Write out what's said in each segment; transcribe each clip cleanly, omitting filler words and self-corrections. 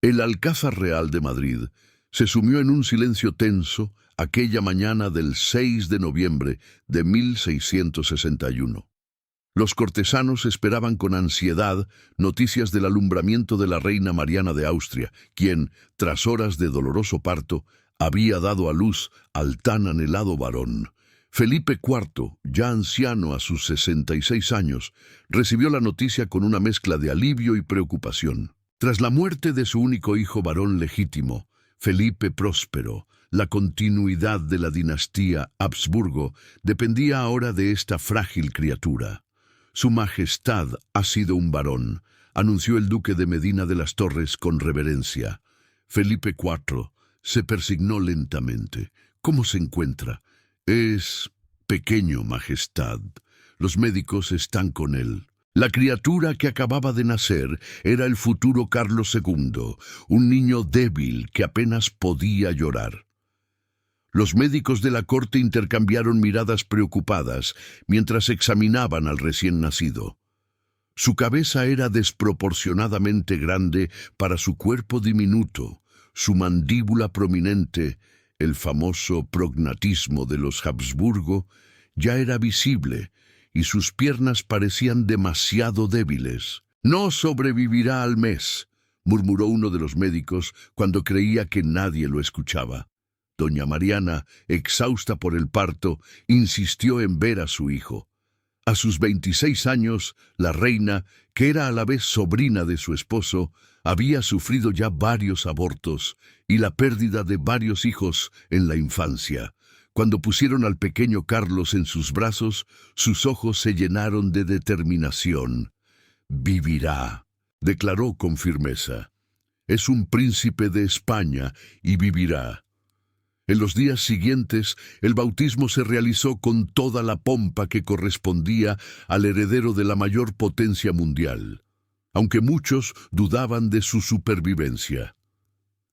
El Alcázar Real de Madrid se sumió en un silencio tenso aquella mañana del 6 de noviembre de 1661. Los cortesanos esperaban con ansiedad noticias del alumbramiento de la reina Mariana de Austria, quien, tras horas de doloroso parto, había dado a luz al tan anhelado varón. Felipe IV, ya anciano a sus 66 años, recibió la noticia con una mezcla de alivio y preocupación. Tras la muerte de su único hijo varón legítimo, Felipe Próspero, la continuidad de la dinastía Habsburgo dependía ahora de esta frágil criatura. «Su Majestad ha sido un varón», anunció el duque de Medina de las Torres con reverencia. Felipe IV se persignó lentamente. «¿Cómo se encuentra?» «Es pequeño, Majestad. Los médicos están con él». La criatura que acababa de nacer era el futuro Carlos II, un niño débil que apenas podía llorar. Los médicos de la corte intercambiaron miradas preocupadas mientras examinaban al recién nacido. Su cabeza era desproporcionadamente grande para su cuerpo diminuto, su mandíbula prominente, el famoso prognatismo de los Habsburgo, ya era visible, y sus piernas parecían demasiado débiles. «No sobrevivirá al mes», murmuró uno de los médicos cuando creía que nadie lo escuchaba. Doña Mariana, exhausta por el parto, insistió en ver a su hijo. A sus 26 años, la reina, que era a la vez sobrina de su esposo, había sufrido ya varios abortos y la pérdida de varios hijos en la infancia. Cuando pusieron al pequeño Carlos en sus brazos, sus ojos se llenaron de determinación. «Vivirá», declaró con firmeza. «Es un príncipe de España y vivirá». En los días siguientes, el bautismo se realizó con toda la pompa que correspondía al heredero de la mayor potencia mundial, aunque muchos dudaban de su supervivencia.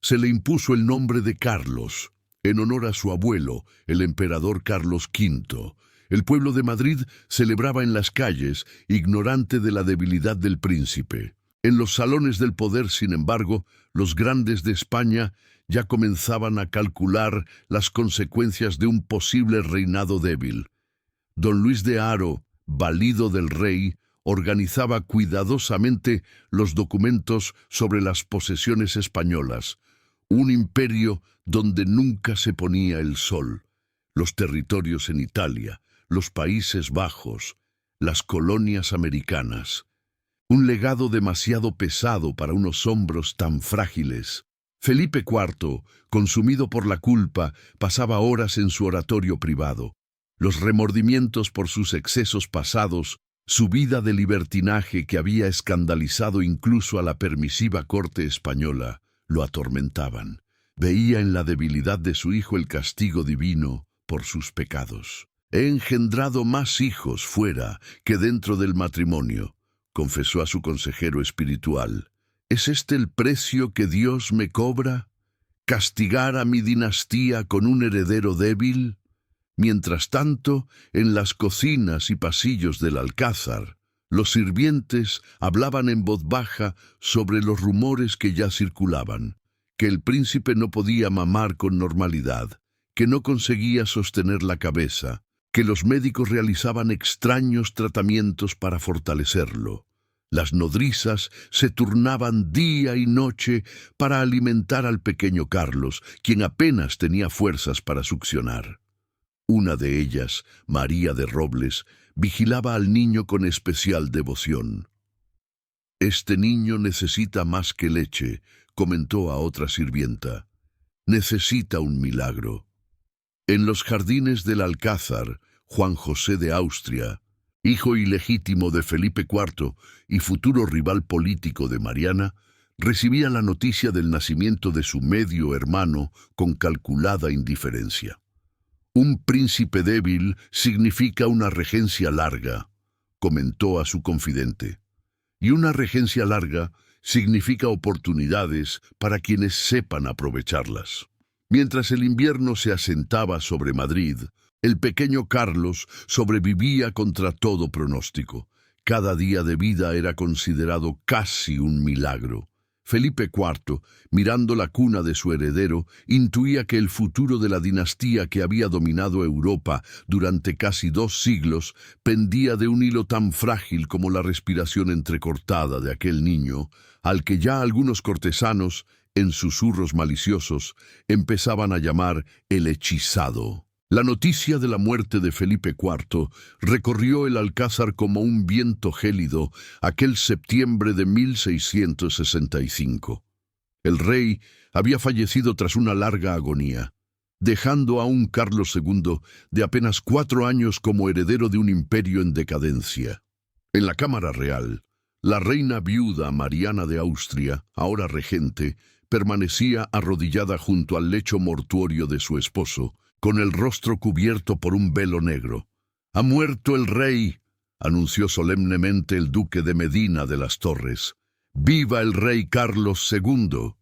Se le impuso el nombre de Carlos, en honor a su abuelo, el emperador Carlos V. El pueblo de Madrid celebraba en las calles, ignorante de la debilidad del príncipe. En los salones del poder, sin embargo, los grandes de España ya comenzaban a calcular las consecuencias de un posible reinado débil. Don Luis de Haro, valido del rey, organizaba cuidadosamente los documentos sobre las posesiones españolas, un imperio donde nunca se ponía el sol, los territorios en Italia, los Países Bajos, las colonias americanas. Un legado demasiado pesado para unos hombros tan frágiles. Felipe IV, consumido por la culpa, pasaba horas en su oratorio privado. Los remordimientos por sus excesos pasados, su vida de libertinaje que había escandalizado incluso a la permisiva corte española, lo atormentaban. Veía en la debilidad de su hijo el castigo divino por sus pecados. «He engendrado más hijos fuera que dentro del matrimonio», confesó a su consejero espiritual. «¿Es este el precio que Dios me cobra? ¿Castigar a mi dinastía con un heredero débil?» Mientras tanto, en las cocinas y pasillos del Alcázar, los sirvientes hablaban en voz baja sobre los rumores que ya circulaban, que el príncipe no podía mamar con normalidad, que no conseguía sostener la cabeza, que los médicos realizaban extraños tratamientos para fortalecerlo. Las nodrizas se turnaban día y noche para alimentar al pequeño Carlos, quien apenas tenía fuerzas para succionar. Una de ellas, María de Robles, vigilaba al niño con especial devoción. «Este niño necesita más que leche», comentó a otra sirvienta. «Necesita un milagro». En los jardines del Alcázar, Juan José de Austria, hijo ilegítimo de Felipe IV y futuro rival político de Mariana, recibía la noticia del nacimiento de su medio hermano con calculada indiferencia. «Un príncipe débil significa una regencia larga», comentó a su confidente. «Y una regencia larga significa oportunidades para quienes sepan aprovecharlas». Mientras el invierno se asentaba sobre Madrid, el pequeño Carlos sobrevivía contra todo pronóstico. Cada día de vida era considerado casi un milagro. Felipe IV, mirando la cuna de su heredero, intuía que el futuro de la dinastía que había dominado Europa durante casi 2 siglos pendía de un hilo tan frágil como la respiración entrecortada de aquel niño, al que ya algunos cortesanos, en susurros maliciosos, empezaban a llamar el hechizado. La noticia de la muerte de Felipe IV recorrió el Alcázar como un viento gélido aquel septiembre de 1665. El rey había fallecido tras una larga agonía, dejando a un Carlos II de apenas 4 años como heredero de un imperio en decadencia. En la Cámara Real, la reina viuda Mariana de Austria, ahora regente, permanecía arrodillada junto al lecho mortuorio de su esposo, con el rostro cubierto por un velo negro. «Ha muerto el rey», anunció solemnemente el duque de Medina de las Torres. «¡Viva el rey Carlos II!».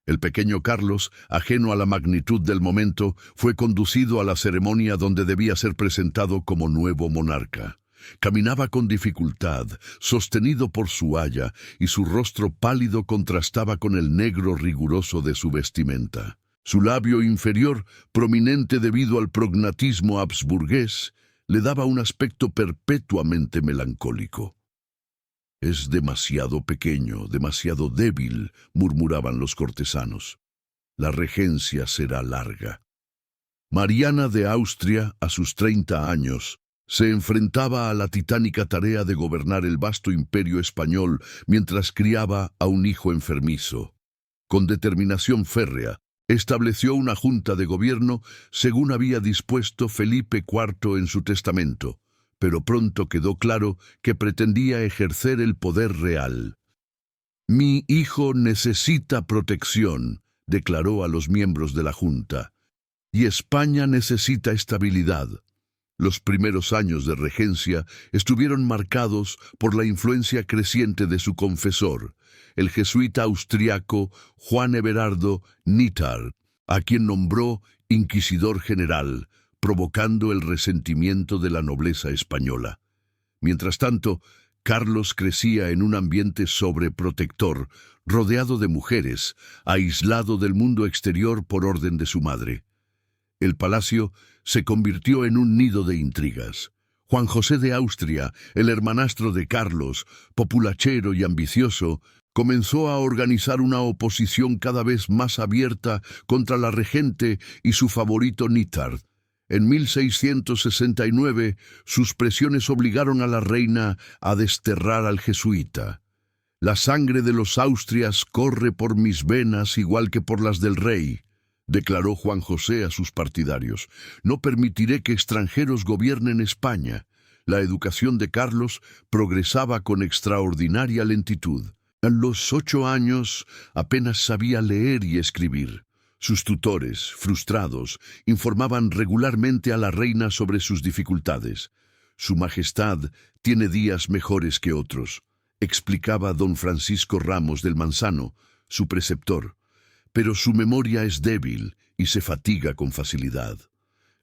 El pequeño Carlos, ajeno a la magnitud del momento, fue conducido a la ceremonia donde debía ser presentado como nuevo monarca. Caminaba con dificultad, sostenido por su aya, y su rostro pálido contrastaba con el negro riguroso de su vestimenta. Su labio inferior, prominente debido al prognatismo habsburgués, le daba un aspecto perpetuamente melancólico. «Es demasiado pequeño, demasiado débil», murmuraban los cortesanos. «La regencia será larga». Mariana de Austria, a sus 30 años, se enfrentaba a la titánica tarea de gobernar el vasto imperio español mientras criaba a un hijo enfermizo. Con determinación férrea, estableció una junta de gobierno según había dispuesto Felipe IV en su testamento, pero pronto quedó claro que pretendía ejercer el poder real. «Mi hijo necesita protección», declaró a los miembros de la junta, «y España necesita estabilidad». Los primeros años de regencia estuvieron marcados por la influencia creciente de su confesor, el jesuita austriaco Juan Everardo Nittard, a quien nombró inquisidor general, provocando el resentimiento de la nobleza española. Mientras tanto, Carlos crecía en un ambiente sobreprotector, rodeado de mujeres, aislado del mundo exterior por orden de su madre. El palacio se convirtió en un nido de intrigas. Juan José de Austria, el hermanastro de Carlos, populachero y ambicioso, comenzó a organizar una oposición cada vez más abierta contra la regente y su favorito Nittard. En 1669, sus presiones obligaron a la reina a desterrar al jesuita. «La sangre de los Austrias corre por mis venas igual que por las del rey», declaró Juan José a sus partidarios. «No permitiré que extranjeros gobiernen España». La educación de Carlos progresaba con extraordinaria lentitud. A los 8 años apenas sabía leer y escribir. Sus tutores, frustrados, informaban regularmente a la reina sobre sus dificultades. «Su Majestad tiene días mejores que otros», explicaba don Francisco Ramos del Manzano, su preceptor, «pero su memoria es débil y se fatiga con facilidad».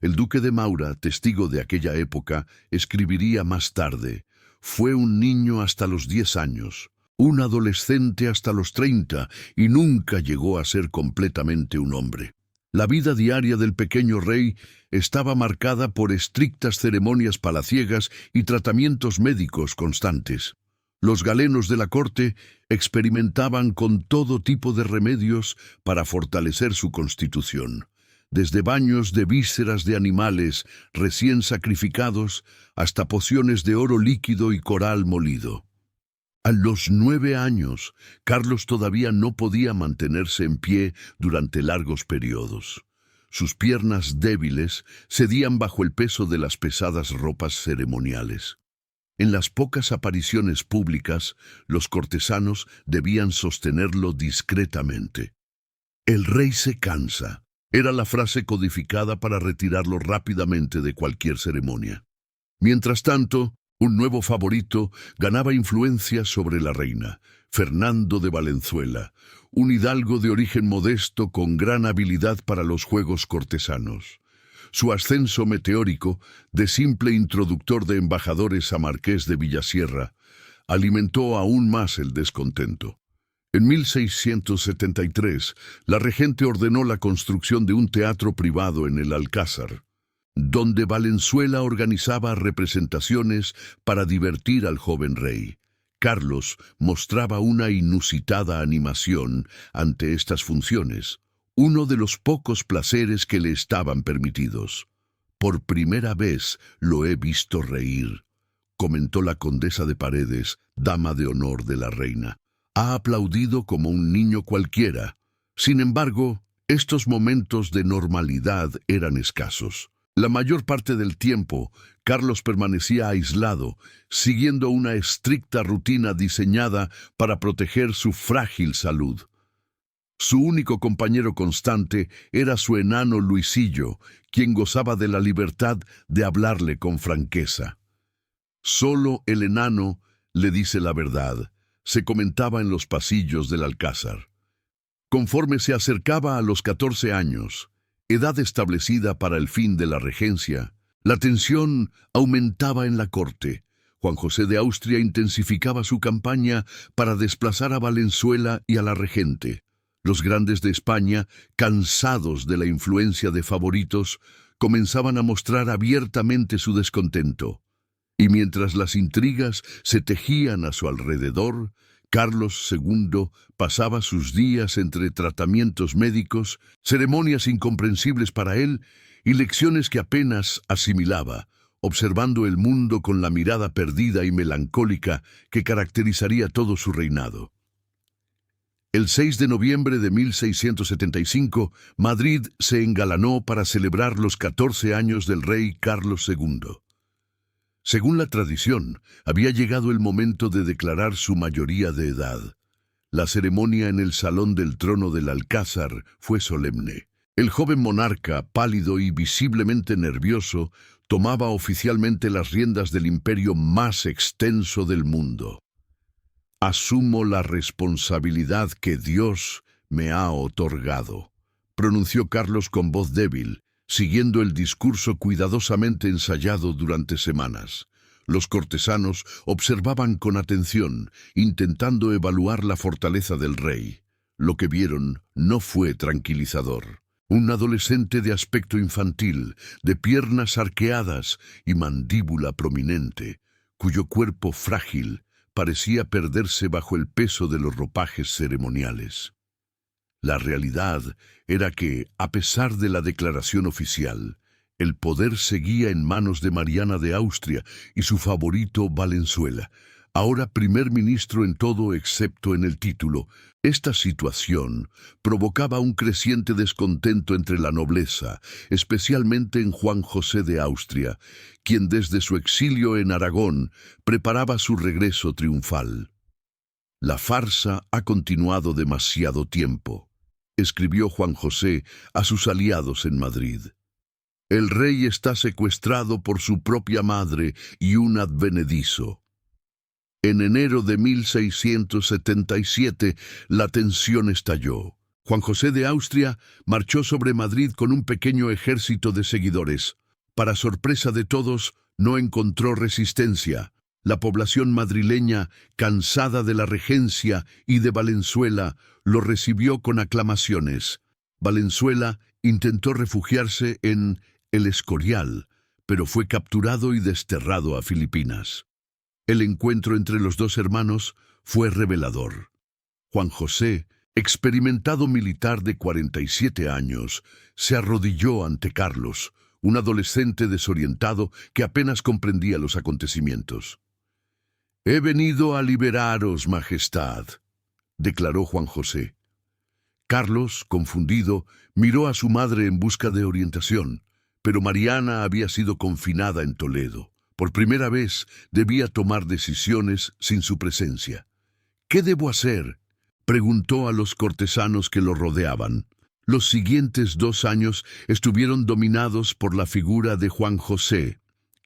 El duque de Maura, testigo de aquella época, escribiría más tarde: «Fue un niño hasta los 10 años, un adolescente hasta los 30 y nunca llegó a ser completamente un hombre». La vida diaria del pequeño rey estaba marcada por estrictas ceremonias palaciegas y tratamientos médicos constantes. Los galenos de la corte experimentaban con todo tipo de remedios para fortalecer su constitución, desde baños de vísceras de animales recién sacrificados hasta pociones de oro líquido y coral molido. A los 9 años, Carlos todavía no podía mantenerse en pie durante largos periodos. Sus piernas débiles cedían bajo el peso de las pesadas ropas ceremoniales. En las pocas apariciones públicas, los cortesanos debían sostenerlo discretamente. «El rey se cansa», era la frase codificada para retirarlo rápidamente de cualquier ceremonia. Mientras tanto, un nuevo favorito ganaba influencia sobre la reina, Fernando de Valenzuela, un hidalgo de origen modesto con gran habilidad para los juegos cortesanos. Su ascenso meteórico, de simple introductor de embajadores a marqués de Villasierra, alimentó aún más el descontento. En 1673, la regente ordenó la construcción de un teatro privado en el Alcázar, donde Valenzuela organizaba representaciones para divertir al joven rey. Carlos mostraba una inusitada animación ante estas funciones, uno de los pocos placeres que le estaban permitidos. «Por primera vez lo he visto reír», comentó la condesa de Paredes, dama de honor de la reina. «Ha aplaudido como un niño cualquiera». Sin embargo, estos momentos de normalidad eran escasos. La mayor parte del tiempo, Carlos permanecía aislado, siguiendo una estricta rutina diseñada para proteger su frágil salud. Su único compañero constante era su enano Luisillo, quien gozaba de la libertad de hablarle con franqueza. «Solo el enano le dice la verdad», se comentaba en los pasillos del Alcázar. Conforme se acercaba a los 14 años, edad establecida para el fin de la regencia, la tensión aumentaba en la corte. Juan José de Austria intensificaba su campaña para desplazar a Valenzuela y a la regente. Los grandes de España, cansados de la influencia de favoritos, comenzaban a mostrar abiertamente su descontento. Y mientras las intrigas se tejían a su alrededor, Carlos II pasaba sus días entre tratamientos médicos, ceremonias incomprensibles para él y lecciones que apenas asimilaba, observando el mundo con la mirada perdida y melancólica que caracterizaría todo su reinado. El 6 de noviembre de 1675, Madrid se engalanó para celebrar los 14 años del rey Carlos II. Según la tradición, había llegado el momento de declarar su mayoría de edad. La ceremonia en el Salón del Trono del Alcázar fue solemne. El joven monarca, pálido y visiblemente nervioso, tomaba oficialmente las riendas del imperio más extenso del mundo. «Asumo la responsabilidad que Dios me ha otorgado», pronunció Carlos con voz débil, siguiendo el discurso cuidadosamente ensayado durante semanas. Los cortesanos observaban con atención, intentando evaluar la fortaleza del rey. Lo que vieron no fue tranquilizador. Un adolescente de aspecto infantil, de piernas arqueadas y mandíbula prominente, cuyo cuerpo frágil parecía perderse bajo el peso de los ropajes ceremoniales. La realidad era que, a pesar de la declaración oficial, el poder seguía en manos de Mariana de Austria y su favorito Valenzuela, ahora primer ministro en todo excepto en el título. Esta situación provocaba un creciente descontento entre la nobleza, especialmente en Juan José de Austria, quien desde su exilio en Aragón preparaba su regreso triunfal. «La farsa ha continuado demasiado tiempo», escribió Juan José a sus aliados en Madrid. «El rey está secuestrado por su propia madre y un advenedizo». En enero de 1677, la tensión estalló. Juan José de Austria marchó sobre Madrid con un pequeño ejército de seguidores. Para sorpresa de todos, no encontró resistencia. La población madrileña, cansada de la regencia y de Valenzuela, lo recibió con aclamaciones. Valenzuela intentó refugiarse en El Escorial, pero fue capturado y desterrado a Filipinas. El encuentro entre los dos hermanos fue revelador. Juan José, experimentado militar de 47 años, se arrodilló ante Carlos, un adolescente desorientado que apenas comprendía los acontecimientos. «He venido a liberaros, Majestad», declaró Juan José. Carlos, confundido, miró a su madre en busca de orientación, pero Mariana había sido confinada en Toledo. Por primera vez debía tomar decisiones sin su presencia. «¿Qué debo hacer?», preguntó a los cortesanos que lo rodeaban. Los siguientes 2 años estuvieron dominados por la figura de Juan José,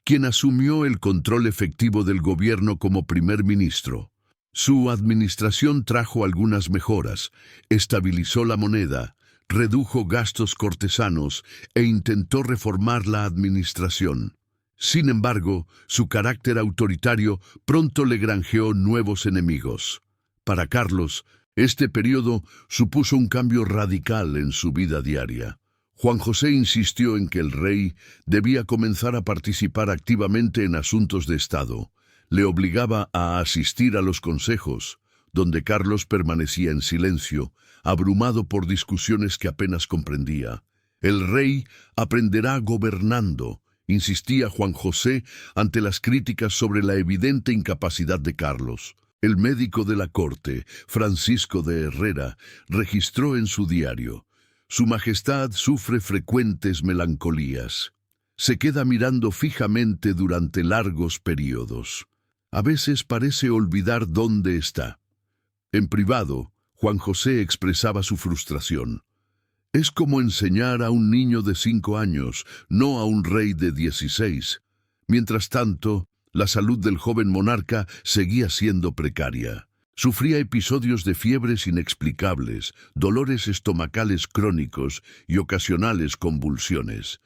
quien asumió el control efectivo del gobierno como primer ministro. Su administración trajo algunas mejoras, estabilizó la moneda, redujo gastos cortesanos e intentó reformar la administración. Sin embargo, su carácter autoritario pronto le granjeó nuevos enemigos. Para Carlos, Este periodo supuso un cambio radical en su vida diaria. Juan José insistió en que el rey debía comenzar a participar activamente en asuntos de Estado. Le obligaba a asistir a los consejos, donde Carlos permanecía en silencio, abrumado por discusiones que apenas comprendía. El rey aprenderá gobernando, insistía Juan José ante las críticas sobre la evidente incapacidad de Carlos. El médico de la corte, Francisco de Herrera, registró en su diario: Su Majestad sufre frecuentes melancolías. Se queda mirando fijamente durante largos periodos. A veces parece olvidar dónde está. En privado, Juan José expresaba su frustración. Es como enseñar a un niño de 5 años, no a un rey de 16. Mientras tanto, la salud del joven monarca seguía siendo precaria. Sufría episodios de fiebres inexplicables, dolores estomacales crónicos y ocasionales convulsiones.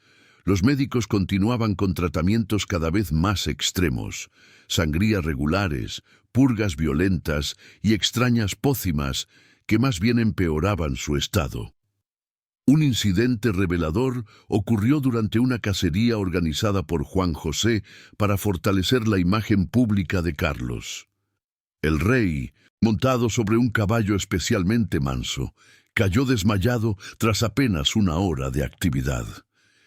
Los médicos continuaban con tratamientos cada vez más extremos: sangrías regulares, purgas violentas y extrañas pócimas que más bien empeoraban su estado. Un incidente revelador ocurrió durante una cacería organizada por Juan José para fortalecer la imagen pública de Carlos. El rey, montado sobre un caballo especialmente manso, cayó desmayado tras apenas una hora de actividad.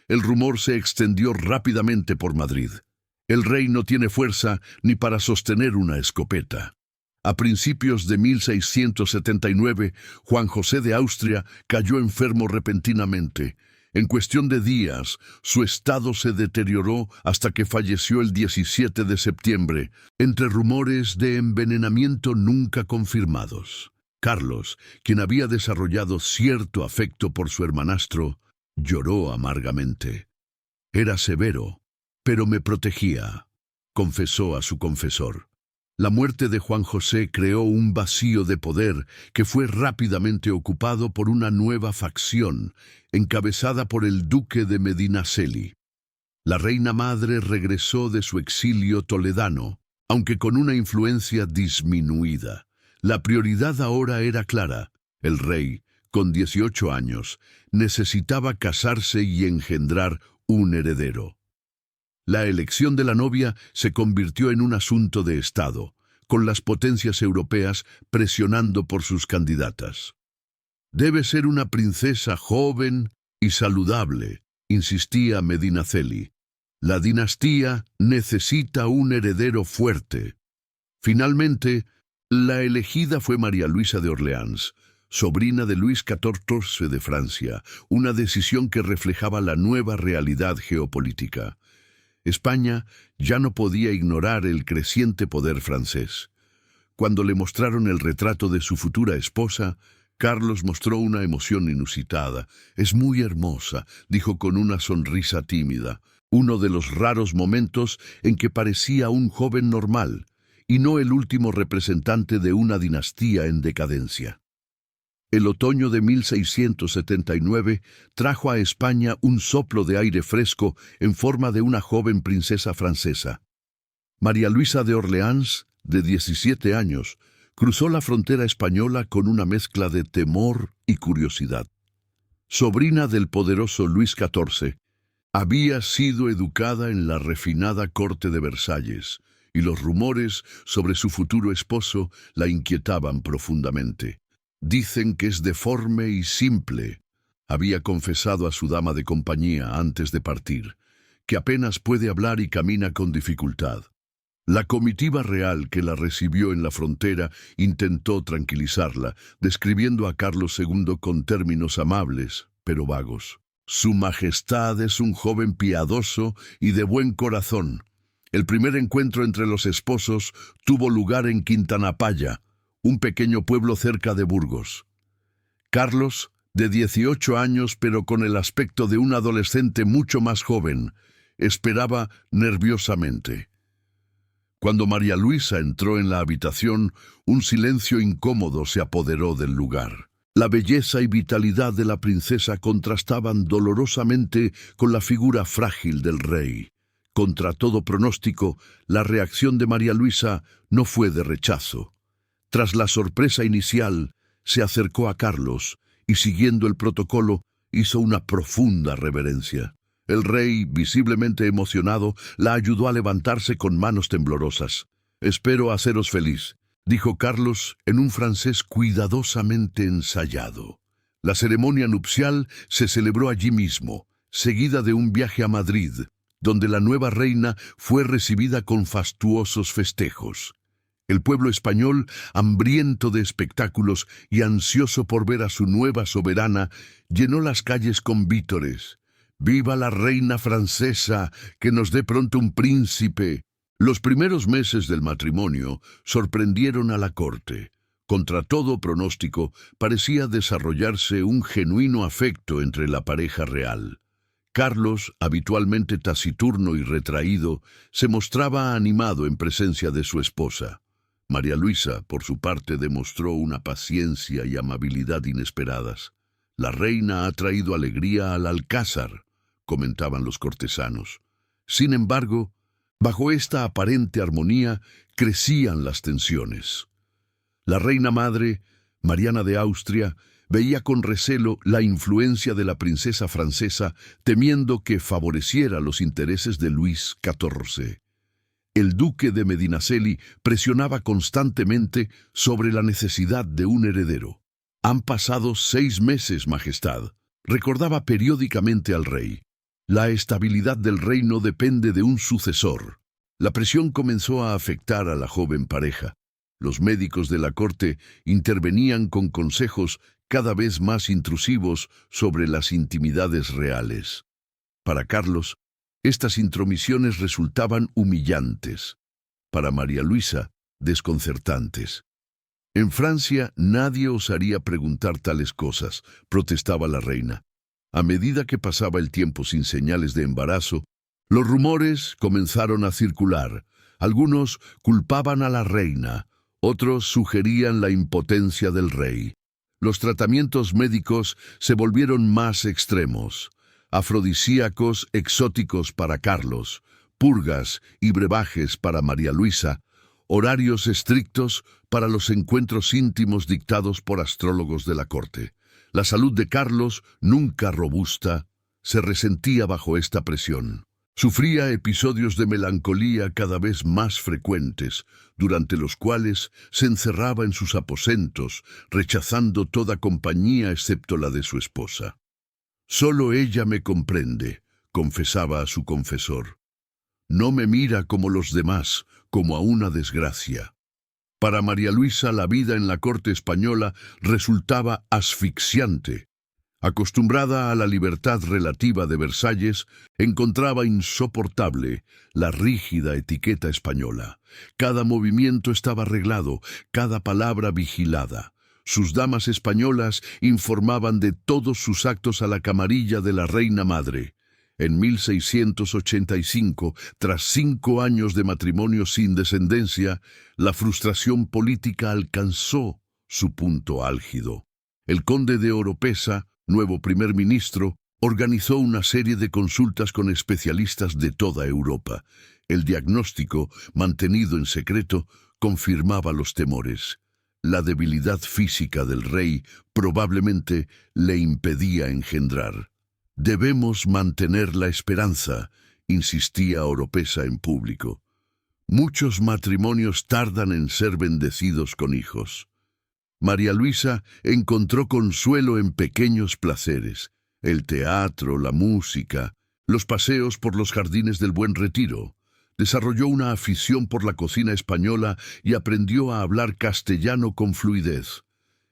El rumor se extendió rápidamente por Madrid. El rey no tiene fuerza ni para sostener una escopeta. A principios de 1679, Juan José de Austria cayó enfermo repentinamente. En cuestión de días, su estado se deterioró hasta que falleció el 17 de septiembre, entre rumores de envenenamiento nunca confirmados. Carlos, quien había desarrollado cierto afecto por su hermanastro, lloró amargamente. Era severo, pero me protegía, confesó a su confesor. La muerte de Juan José creó un vacío de poder que fue rápidamente ocupado por una nueva facción, encabezada por el duque de Medinaceli. La reina madre regresó de su exilio toledano, aunque con una influencia disminuida. La prioridad ahora era clara: el rey, con 18 años, necesitaba casarse y engendrar un heredero. La elección de la novia se convirtió en un asunto de Estado, con las potencias europeas presionando por sus candidatas. Debe ser una princesa joven y saludable, insistía Medinaceli. La dinastía necesita un heredero fuerte. Finalmente, la elegida fue María Luisa de Orleans, sobrina de Luis XIV de Francia, una decisión que reflejaba la nueva realidad geopolítica. España ya no podía ignorar el creciente poder francés. Cuando le mostraron el retrato de su futura esposa, Carlos mostró una emoción inusitada. «Es muy hermosa», dijo con una sonrisa tímida, uno de los raros momentos en que parecía un joven normal, y no el último representante de una dinastía en decadencia. El otoño de 1679 trajo a España un soplo de aire fresco en forma de una joven princesa francesa. María Luisa de Orleans, de 17 años, cruzó la frontera española con una mezcla de temor y curiosidad. Sobrina del poderoso Luis XIV, había sido educada en la refinada corte de Versalles, y los rumores sobre su futuro esposo la inquietaban profundamente. «Dicen que es deforme y simple», había confesado a su dama de compañía antes de partir, «que apenas puede hablar y camina con dificultad». La comitiva real que la recibió en la frontera intentó tranquilizarla, describiendo a Carlos II con términos amables, pero vagos. «Su Majestad es un joven piadoso y de buen corazón. El primer encuentro entre los esposos tuvo lugar en Quintanapaya, un pequeño pueblo cerca de Burgos. Carlos, de 18 años pero con el aspecto de un adolescente mucho más joven, esperaba nerviosamente. Cuando María Luisa entró en la habitación, un silencio incómodo se apoderó del lugar. La belleza y vitalidad de la princesa contrastaban dolorosamente con la figura frágil del rey. Contra todo pronóstico, la reacción de María Luisa no fue de rechazo. Tras la sorpresa inicial, se acercó a Carlos y, siguiendo el protocolo, hizo una profunda reverencia. El rey, visiblemente emocionado, la ayudó a levantarse con manos temblorosas. «Espero haceros feliz», dijo Carlos en un francés cuidadosamente ensayado. La ceremonia nupcial se celebró allí mismo, seguida de un viaje a Madrid, donde la nueva reina fue recibida con fastuosos festejos. El pueblo español, hambriento de espectáculos y ansioso por ver a su nueva soberana, llenó las calles con vítores. «¡Viva la reina francesa! ¡Que nos dé pronto un príncipe!». Los primeros meses del matrimonio sorprendieron a la corte. Contra todo pronóstico, parecía desarrollarse un genuino afecto entre la pareja real. Carlos, habitualmente taciturno y retraído, se mostraba animado en presencia de su esposa. María Luisa, por su parte, demostró una paciencia y amabilidad inesperadas. «La reina ha traído alegría al alcázar», comentaban los cortesanos. Sin embargo, bajo esta aparente armonía crecían las tensiones. La reina madre, Mariana de Austria, veía con recelo la influencia de la princesa francesa, temiendo que favoreciera los intereses de Luis XIV. El duque de Medinaceli presionaba constantemente sobre la necesidad de un heredero. «Han pasado 6 meses, Majestad», recordaba periódicamente al rey. «La estabilidad del reino depende de un sucesor». La presión comenzó a afectar a la joven pareja. Los médicos de la corte intervenían con consejos cada vez más intrusivos sobre las intimidades reales. Para Carlos, estas intromisiones resultaban humillantes. Para María Luisa, desconcertantes. «En Francia nadie osaría preguntar tales cosas», protestaba la reina. A medida que pasaba el tiempo sin señales de embarazo, los rumores comenzaron a circular. Algunos culpaban a la reina, otros sugerían la impotencia del rey. Los tratamientos médicos se volvieron más extremos. Afrodisíacos exóticos para Carlos, purgas y brebajes para María Luisa, horarios estrictos para los encuentros íntimos dictados por astrólogos de la corte. La salud de Carlos, nunca robusta, se resentía bajo esta presión. Sufría episodios de melancolía cada vez más frecuentes, durante los cuales se encerraba en sus aposentos, rechazando toda compañía excepto la de su esposa. «Solo ella me comprende», confesaba a su confesor. «No me mira como los demás, como a una desgracia». Para María Luisa la vida en la corte española resultaba asfixiante. Acostumbrada a la libertad relativa de Versalles, encontraba insoportable la rígida etiqueta española. Cada movimiento estaba arreglado, cada palabra vigilada. Sus damas españolas informaban de todos sus actos a la camarilla de la reina madre. En 1685, tras 5 años de matrimonio sin descendencia, la frustración política alcanzó su punto álgido. El conde de Oropesa, nuevo primer ministro, organizó una serie de consultas con especialistas de toda Europa. El diagnóstico, mantenido en secreto, confirmaba los temores. La debilidad física del rey probablemente le impedía engendrar. «Debemos mantener la esperanza», insistía Oropesa en público. «Muchos matrimonios tardan en ser bendecidos con hijos». María Luisa encontró consuelo en pequeños placeres: el teatro, la música, los paseos por los jardines del Buen Retiro. Desarrolló una afición por la cocina española y aprendió a hablar castellano con fluidez.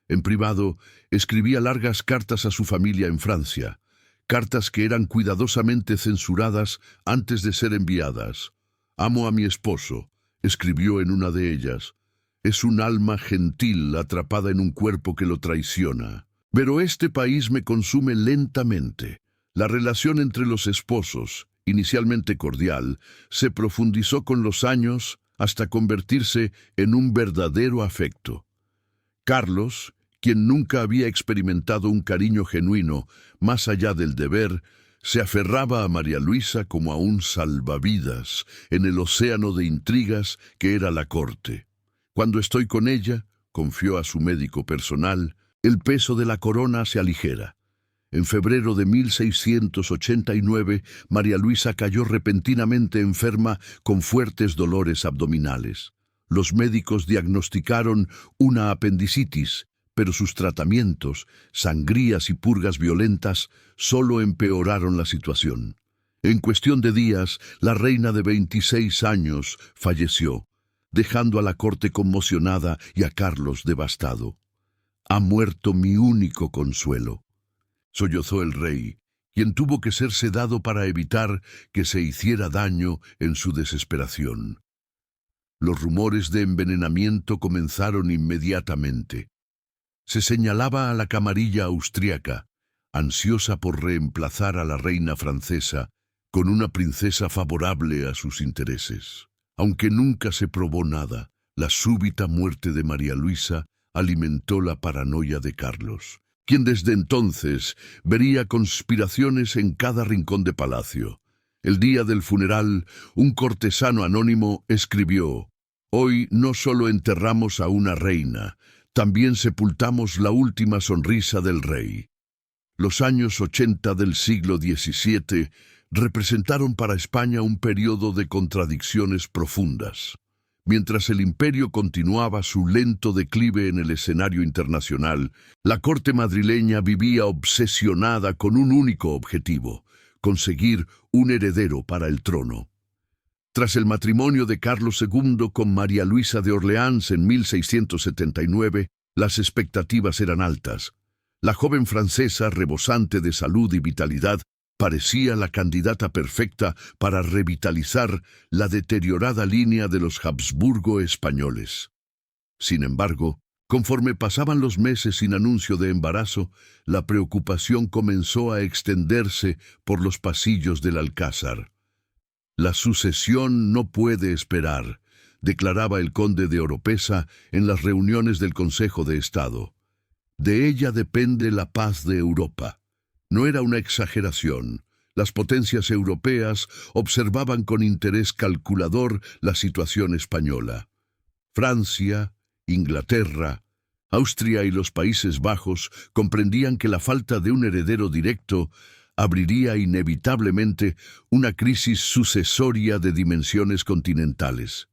En privado, escribía largas cartas a su familia en Francia, cartas que eran cuidadosamente censuradas antes de ser enviadas. «Amo a mi esposo», escribió en una de ellas. «Es un alma gentil atrapada en un cuerpo que lo traiciona. Pero este país me consume lentamente». La relación entre los esposos, inicialmente cordial, se profundizó con los años hasta convertirse en un verdadero afecto. Carlos, quien nunca había experimentado un cariño genuino más allá del deber, se aferraba a María Luisa como a un salvavidas en el océano de intrigas que era la corte. «Cuando estoy con ella», confió a su médico personal, el peso de la corona se aligera. En febrero de 1689, María Luisa cayó repentinamente enferma con fuertes dolores abdominales. Los médicos diagnosticaron una apendicitis, pero sus tratamientos, sangrías y purgas violentas, solo empeoraron la situación. En cuestión de días, la reina de 26 años falleció, dejando a la corte conmocionada y a Carlos devastado. «Ha muerto mi único consuelo», sollozó el rey, quien tuvo que ser sedado para evitar que se hiciera daño en su desesperación. Los rumores de envenenamiento comenzaron inmediatamente. Se señalaba a la camarilla austríaca, ansiosa por reemplazar a la reina francesa con una princesa favorable a sus intereses. Aunque nunca se probó nada, la súbita muerte de María Luisa alimentó la paranoia de Carlos, quien desde entonces vería conspiraciones en cada rincón de palacio. El día del funeral, un cortesano anónimo escribió: «Hoy no solo enterramos a una reina, también sepultamos la última sonrisa del rey». Los años 80 del siglo XVII representaron para España un periodo de contradicciones profundas. Mientras el imperio continuaba su lento declive en el escenario internacional, la corte madrileña vivía obsesionada con un único objetivo: conseguir un heredero para el trono. Tras el matrimonio de Carlos II con María Luisa de Orleans en 1679, las expectativas eran altas. La joven francesa, rebosante de salud y vitalidad, parecía la candidata perfecta para revitalizar la deteriorada línea de los Habsburgo españoles. Sin embargo, conforme pasaban los meses sin anuncio de embarazo, la preocupación comenzó a extenderse por los pasillos del Alcázar. «La sucesión no puede esperar», declaraba el conde de Oropesa en las reuniones del Consejo de Estado. «De ella depende la paz de Europa». No era una exageración. Las potencias europeas observaban con interés calculador la situación española. Francia, Inglaterra, Austria y los Países Bajos comprendían que la falta de un heredero directo abriría inevitablemente una crisis sucesoria de dimensiones continentales.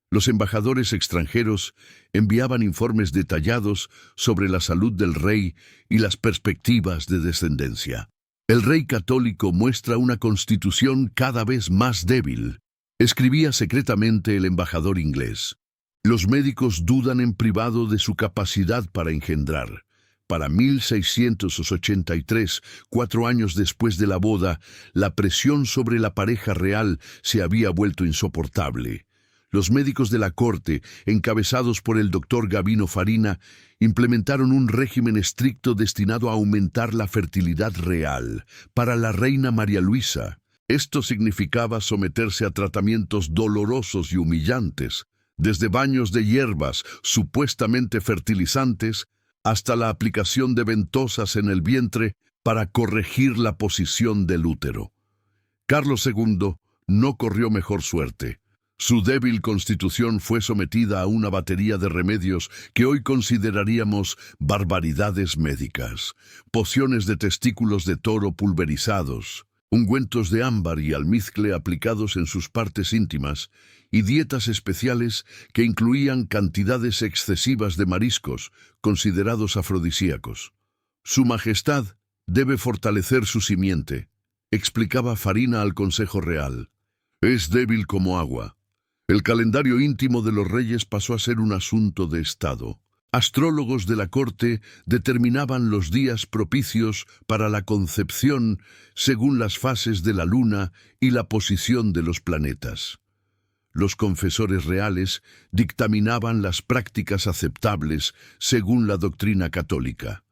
Los embajadores extranjeros enviaban informes detallados sobre la salud del rey y las perspectivas de descendencia. «El rey católico muestra una constitución cada vez más débil», escribía secretamente el embajador inglés. «Los médicos dudan en privado de su capacidad para engendrar». Para 1683, 4 años después de la boda, la presión sobre la pareja real se había vuelto insoportable. Los médicos de la corte, encabezados por el doctor Gabino Farina, implementaron un régimen estricto destinado a aumentar la fertilidad real para la reina María Luisa. Esto significaba someterse a tratamientos dolorosos y humillantes, desde baños de hierbas supuestamente fertilizantes hasta la aplicación de ventosas en el vientre para corregir la posición del útero. Carlos II no corrió mejor suerte. Su débil constitución fue sometida a una batería de remedios que hoy consideraríamos barbaridades médicas: pociones de testículos de toro pulverizados, ungüentos de ámbar y almizcle aplicados en sus partes íntimas, y dietas especiales que incluían cantidades excesivas de mariscos, considerados afrodisíacos. «Su Majestad debe fortalecer su simiente», explicaba Farina al Consejo Real. «Es débil como agua». El calendario íntimo de los reyes pasó a ser un asunto de Estado. Astrólogos de la corte determinaban los días propicios para la concepción según las fases de la luna y la posición de los planetas. Los confesores reales dictaminaban las prácticas aceptables según la doctrina católica.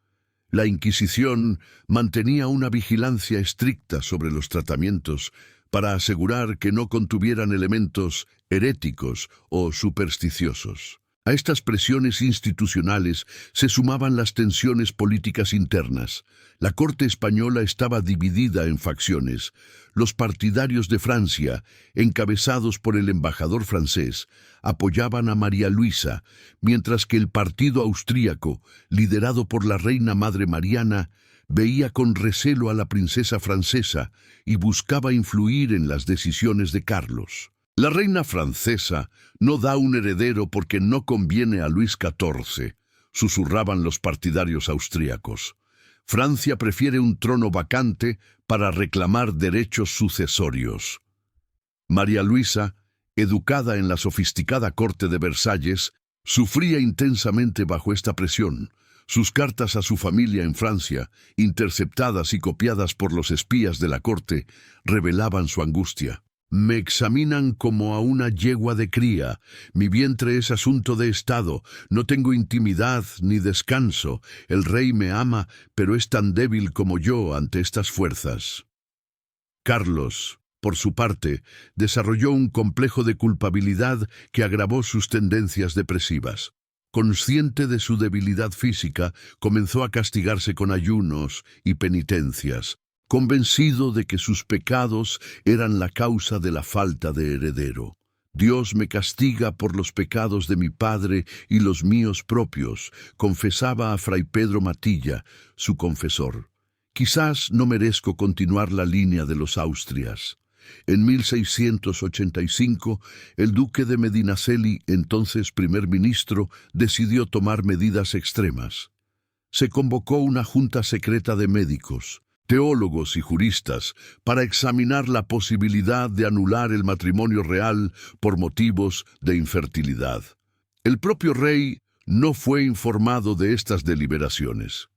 La Inquisición mantenía una vigilancia estricta sobre los tratamientos para asegurar que no contuvieran elementos heréticos o supersticiosos. A estas presiones institucionales se sumaban las tensiones políticas internas. La corte española estaba dividida en facciones. Los partidarios de Francia, encabezados por el embajador francés, apoyaban a María Luisa, mientras que el partido austríaco, liderado por la reina madre Mariana, veía con recelo a la princesa francesa y buscaba influir en las decisiones de Carlos. La reina francesa no da un heredero porque no conviene a Luis XIV, susurraban los partidarios austríacos. Francia prefiere un trono vacante para reclamar derechos sucesorios. María Luisa, educada en la sofisticada corte de Versalles, sufría intensamente bajo esta presión. Sus cartas a su familia en Francia, interceptadas y copiadas por los espías de la corte, revelaban su angustia. Me examinan como a una yegua de cría. Mi vientre es asunto de Estado. No tengo intimidad ni descanso. El rey me ama, pero es tan débil como yo ante estas fuerzas. Carlos, por su parte, desarrolló un complejo de culpabilidad que agravó sus tendencias depresivas. Consciente de su debilidad física, comenzó a castigarse con ayunos y penitencias, convencido de que sus pecados eran la causa de la falta de heredero. Dios me castiga por los pecados de mi padre y los míos propios, confesaba a Fray Pedro Matilla, su confesor. Quizás no merezco continuar la línea de los Austrias. En 1685, el duque de Medinaceli, entonces primer ministro, decidió tomar medidas extremas. Se convocó una junta secreta de médicos, teólogos y juristas para examinar la posibilidad de anular el matrimonio real por motivos de infertilidad. El propio rey no fue informado de estas deliberaciones.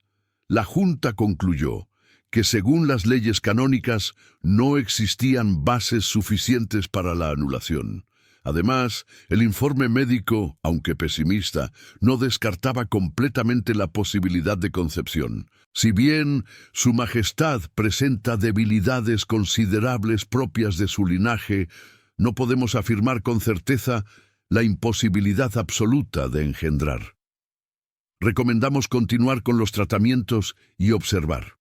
La junta concluyó que según las leyes canónicas no existían bases suficientes para la anulación. Además, el informe médico, aunque pesimista, no descartaba completamente la posibilidad de concepción. Si bien Su Majestad presenta debilidades considerables propias de su linaje, no podemos afirmar con certeza la imposibilidad absoluta de engendrar. Recomendamos continuar con los tratamientos y observar.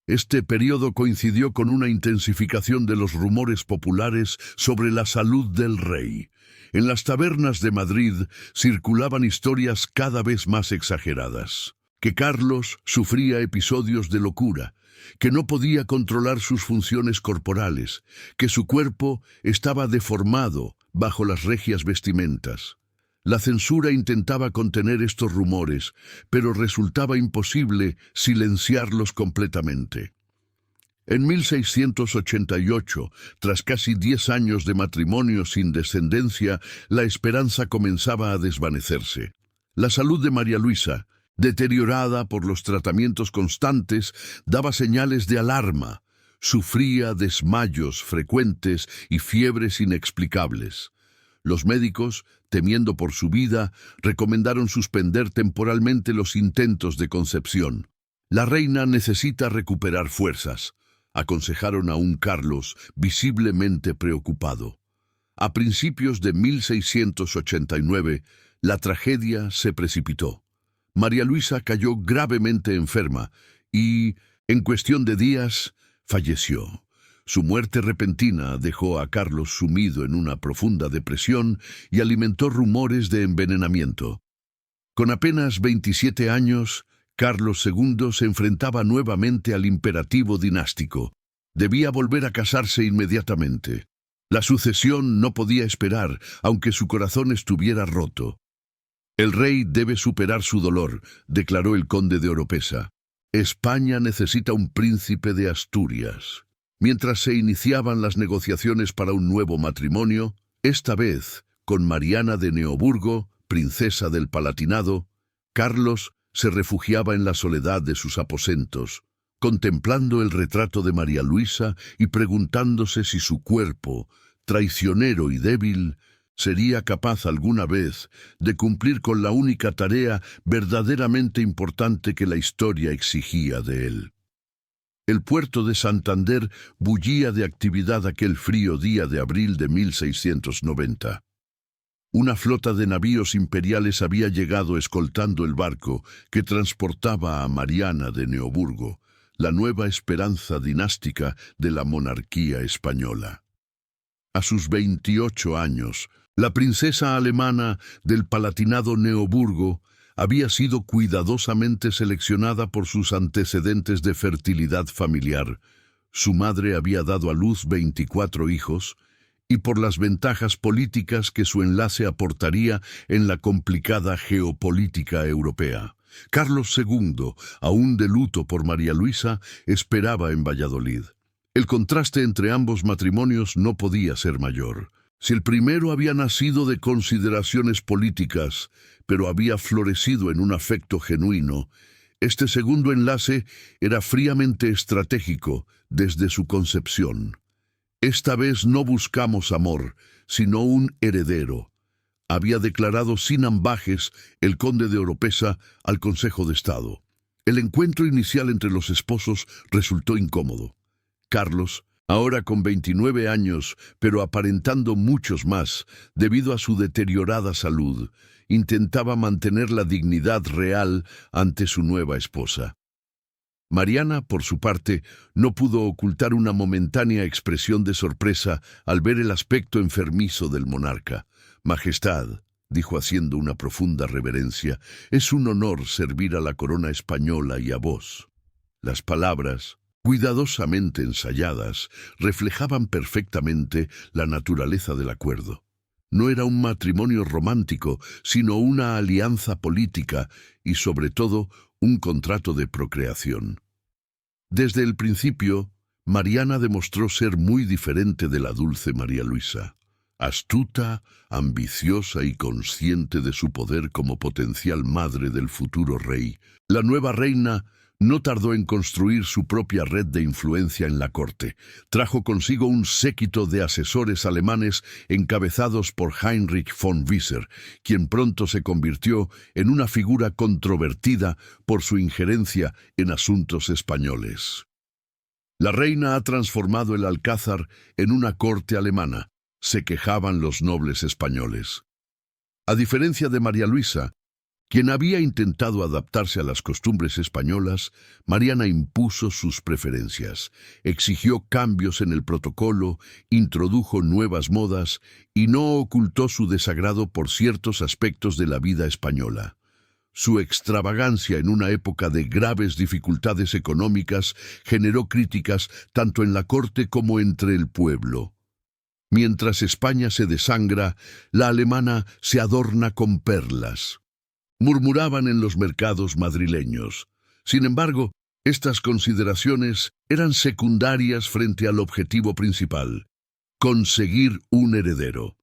Este periodo coincidió con una intensificación de los rumores populares sobre la salud del rey. En las tabernas de Madrid circulaban historias cada vez más exageradas. Que Carlos sufría episodios de locura, que no podía controlar sus funciones corporales, que su cuerpo estaba deformado bajo las regias vestimentas. La censura intentaba contener estos rumores, pero resultaba imposible silenciarlos completamente. En 1688, tras casi 10 años de matrimonio sin descendencia, la esperanza comenzaba a desvanecerse. La salud de María Luisa, deteriorada por los tratamientos constantes, daba señales de alarma. Sufría desmayos frecuentes y fiebres inexplicables. Los médicos, temiendo por su vida, recomendaron suspender temporalmente los intentos de concepción. La reina necesita recuperar fuerzas, aconsejaron a un Carlos visiblemente preocupado. A principios de 1689, la tragedia se precipitó. María Luisa cayó gravemente enferma y, en cuestión de días, falleció. Su muerte repentina dejó a Carlos sumido en una profunda depresión y alimentó rumores de envenenamiento. Con apenas 27 años, Carlos II se enfrentaba nuevamente al imperativo dinástico. Debía volver a casarse inmediatamente. La sucesión no podía esperar, aunque su corazón estuviera roto. El rey debe superar su dolor, declaró el conde de Oropesa. España necesita un príncipe de Asturias. Mientras se iniciaban las negociaciones para un nuevo matrimonio, esta vez con Mariana de Neoburgo, princesa del Palatinado, Carlos se refugiaba en la soledad de sus aposentos, contemplando el retrato de María Luisa y preguntándose si su cuerpo, traicionero y débil, sería capaz alguna vez de cumplir con la única tarea verdaderamente importante que la historia exigía de él. El puerto de Santander bullía de actividad aquel frío día de abril de 1690. Una flota de navíos imperiales había llegado escoltando el barco que transportaba a Mariana de Neoburgo, la nueva esperanza dinástica de la monarquía española. A sus 28 años, la princesa alemana del Palatinado Neoburgo había sido cuidadosamente seleccionada por sus antecedentes de fertilidad familiar. Su madre había dado a luz 24 hijos, y por las ventajas políticas que su enlace aportaría en la complicada geopolítica europea. Carlos II, aún de luto por María Luisa, esperaba en Valladolid. El contraste entre ambos matrimonios no podía ser mayor. Si el primero había nacido de consideraciones políticas, pero había florecido en un afecto genuino, este segundo enlace era fríamente estratégico desde su concepción. Esta vez no buscamos amor, sino un heredero, había declarado sin ambajes el conde de Oropesa al Consejo de Estado. El encuentro inicial entre los esposos resultó incómodo. Carlos, ahora con 29 años, pero aparentando muchos más, debido a su deteriorada salud, intentaba mantener la dignidad real ante su nueva esposa. Mariana, por su parte, no pudo ocultar una momentánea expresión de sorpresa al ver el aspecto enfermizo del monarca. «Majestad», dijo haciendo una profunda reverencia, «es un honor servir a la corona española y a vos». Las palabras, cuidadosamente ensayadas, reflejaban perfectamente la naturaleza del acuerdo. No era un matrimonio romántico, sino una alianza política y, sobre todo, un contrato de procreación. Desde el principio, Mariana demostró ser muy diferente de la dulce María Luisa. Astuta, ambiciosa y consciente de su poder como potencial madre del futuro rey, la nueva reina no tardó en construir su propia red de influencia en la corte. Trajo consigo un séquito de asesores alemanes encabezados por Heinrich von Wieser, quien pronto se convirtió en una figura controvertida por su injerencia en asuntos españoles. La reina ha transformado el Alcázar en una corte alemana, se quejaban los nobles españoles. A diferencia de María Luisa, quien había intentado adaptarse a las costumbres españolas, Mariana impuso sus preferencias, exigió cambios en el protocolo, introdujo nuevas modas y no ocultó su desagrado por ciertos aspectos de la vida española. Su extravagancia en una época de graves dificultades económicas generó críticas tanto en la corte como entre el pueblo. Mientras España se desangra, la alemana se adorna con perlas, murmuraban en los mercados madrileños. Sin embargo, estas consideraciones eran secundarias frente al objetivo principal: conseguir un heredero.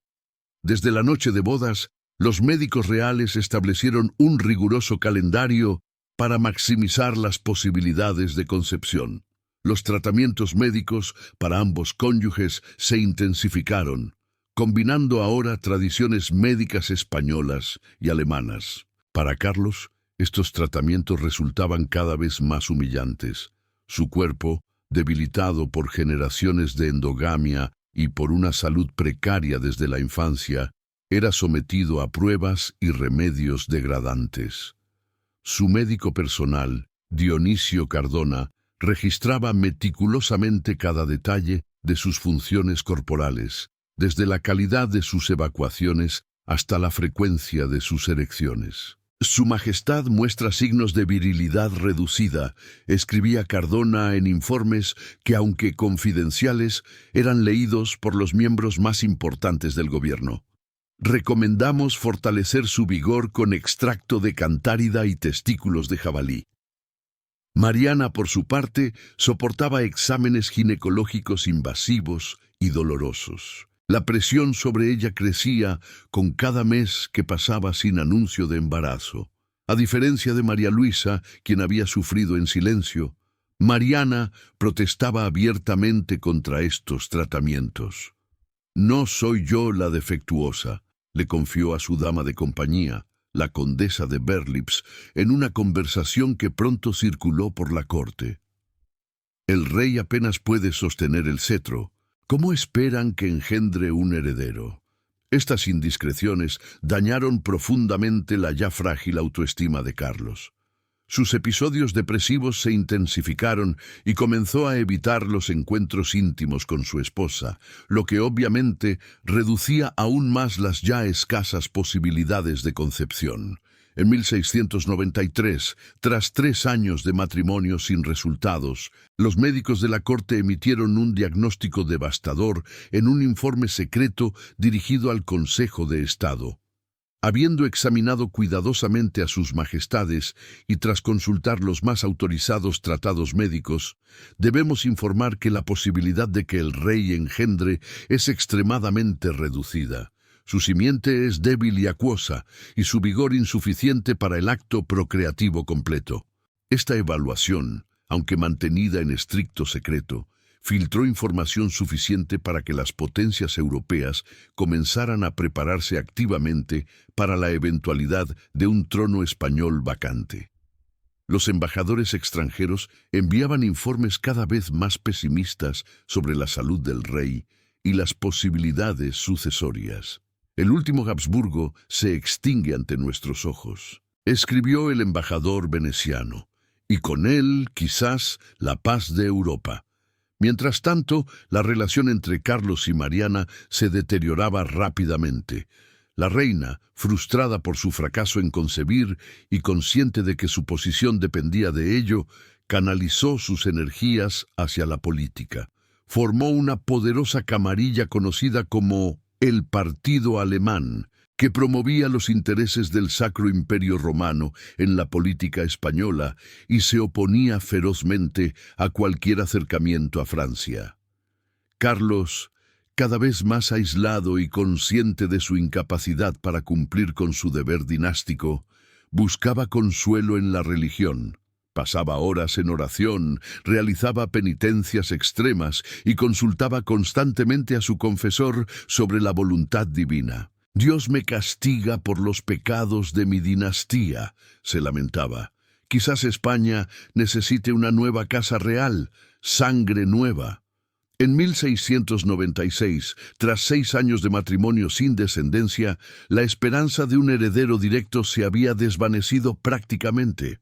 Desde la noche de bodas, los médicos reales establecieron un riguroso calendario para maximizar las posibilidades de concepción. Los tratamientos médicos para ambos cónyuges se intensificaron, combinando ahora tradiciones médicas españolas y alemanas. Para Carlos, estos tratamientos resultaban cada vez más humillantes. Su cuerpo, debilitado por generaciones de endogamia y por una salud precaria desde la infancia, era sometido a pruebas y remedios degradantes. Su médico personal, Dionisio Cardona, registraba meticulosamente cada detalle de sus funciones corporales, desde la calidad de sus evacuaciones hasta la frecuencia de sus erecciones. «Su Majestad muestra signos de virilidad reducida», escribía Cardona en informes que, aunque confidenciales, eran leídos por los miembros más importantes del gobierno. «Recomendamos fortalecer su vigor con extracto de cantárida y testículos de jabalí». Mariana, por su parte, soportaba exámenes ginecológicos invasivos y dolorosos. La presión sobre ella crecía con cada mes que pasaba sin anuncio de embarazo. A diferencia de María Luisa, quien había sufrido en silencio, Mariana protestaba abiertamente contra estos tratamientos. «No soy yo la defectuosa», le confió a su dama de compañía, la condesa de Berlitz, en una conversación que pronto circuló por la corte. «El rey apenas puede sostener el cetro. ¿Cómo esperan que engendre un heredero? Estas indiscreciones dañaron profundamente la ya frágil autoestima de Carlos. Sus episodios depresivos se intensificaron y comenzó a evitar los encuentros íntimos con su esposa, lo que obviamente reducía aún más las ya escasas posibilidades de concepción. En 1693, tras 3 años de matrimonio sin resultados, los médicos de la corte emitieron un diagnóstico devastador en un informe secreto dirigido al Consejo de Estado. Habiendo examinado cuidadosamente a sus majestades y tras consultar los más autorizados tratados médicos, debemos informar que la posibilidad de que el rey engendre es extremadamente reducida. Su simiente es débil y acuosa, y su vigor insuficiente para el acto procreativo completo. Esta evaluación, aunque mantenida en estricto secreto, filtró información suficiente para que las potencias europeas comenzaran a prepararse activamente para la eventualidad de un trono español vacante. Los embajadores extranjeros enviaban informes cada vez más pesimistas sobre la salud del rey y las posibilidades sucesorias. El último Habsburgo se extingue ante nuestros ojos, escribió el embajador veneciano, y con él, quizás, la paz de Europa. Mientras tanto, la relación entre Carlos y Mariana se deterioraba rápidamente. La reina, frustrada por su fracaso en concebir y consciente de que su posición dependía de ello, canalizó sus energías hacia la política. Formó una poderosa camarilla conocida como el Partido Alemán, que promovía los intereses del Sacro Imperio Romano en la política española y se oponía ferozmente a cualquier acercamiento a Francia. Carlos, cada vez más aislado y consciente de su incapacidad para cumplir con su deber dinástico, buscaba consuelo en la religión. Pasaba horas en oración, realizaba penitencias extremas y consultaba constantemente a su confesor sobre la voluntad divina. «Dios me castiga por los pecados de mi dinastía», se lamentaba. «Quizás España necesite una nueva casa real, sangre nueva». En 1696, tras 6 años de matrimonio sin descendencia, la esperanza de un heredero directo se había desvanecido prácticamente.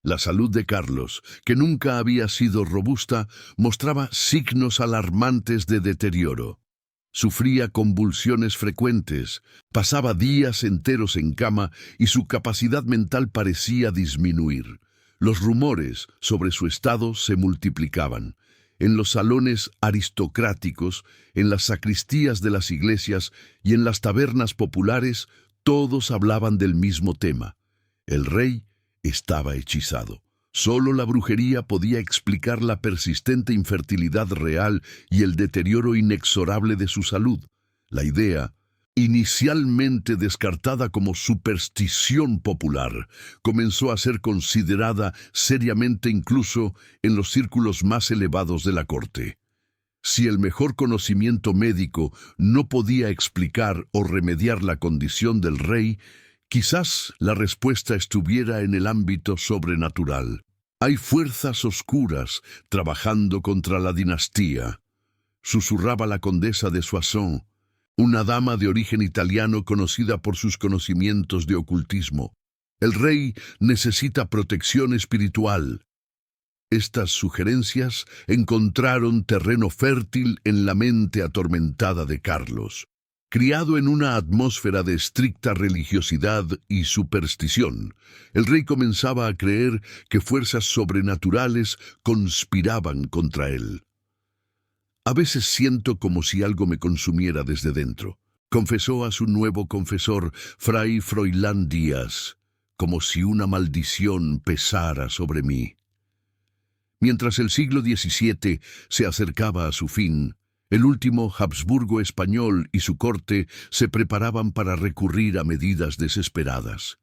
La salud de Carlos, que nunca había sido robusta, mostraba signos alarmantes de deterioro. Sufría convulsiones frecuentes, pasaba días enteros en cama y su capacidad mental parecía disminuir. Los rumores sobre su estado se multiplicaban. En los salones aristocráticos, en las sacristías de las iglesias y en las tabernas populares, todos hablaban del mismo tema. El rey estaba hechizado. Solo la brujería podía explicar la persistente infertilidad real y el deterioro inexorable de su salud. La idea, inicialmente descartada como superstición popular, comenzó a ser considerada seriamente incluso en los círculos más elevados de la corte. Si el mejor conocimiento médico no podía explicar o remediar la condición del rey, quizás la respuesta estuviera en el ámbito sobrenatural. «Hay fuerzas oscuras trabajando contra la dinastía», susurraba la condesa de Soissons, una dama de origen italiano conocida por sus conocimientos de ocultismo. «El rey necesita protección espiritual». Estas sugerencias encontraron terreno fértil en la mente atormentada de Carlos. Criado en una atmósfera de estricta religiosidad y superstición, el rey comenzaba a creer que fuerzas sobrenaturales conspiraban contra él. «A veces siento como si algo me consumiera desde dentro», confesó a su nuevo confesor, Fray Froilán Díaz, «como si una maldición pesara sobre mí». Mientras el siglo XVII se acercaba a su fin, el último Habsburgo español y su corte se preparaban para recurrir a medidas desesperadas.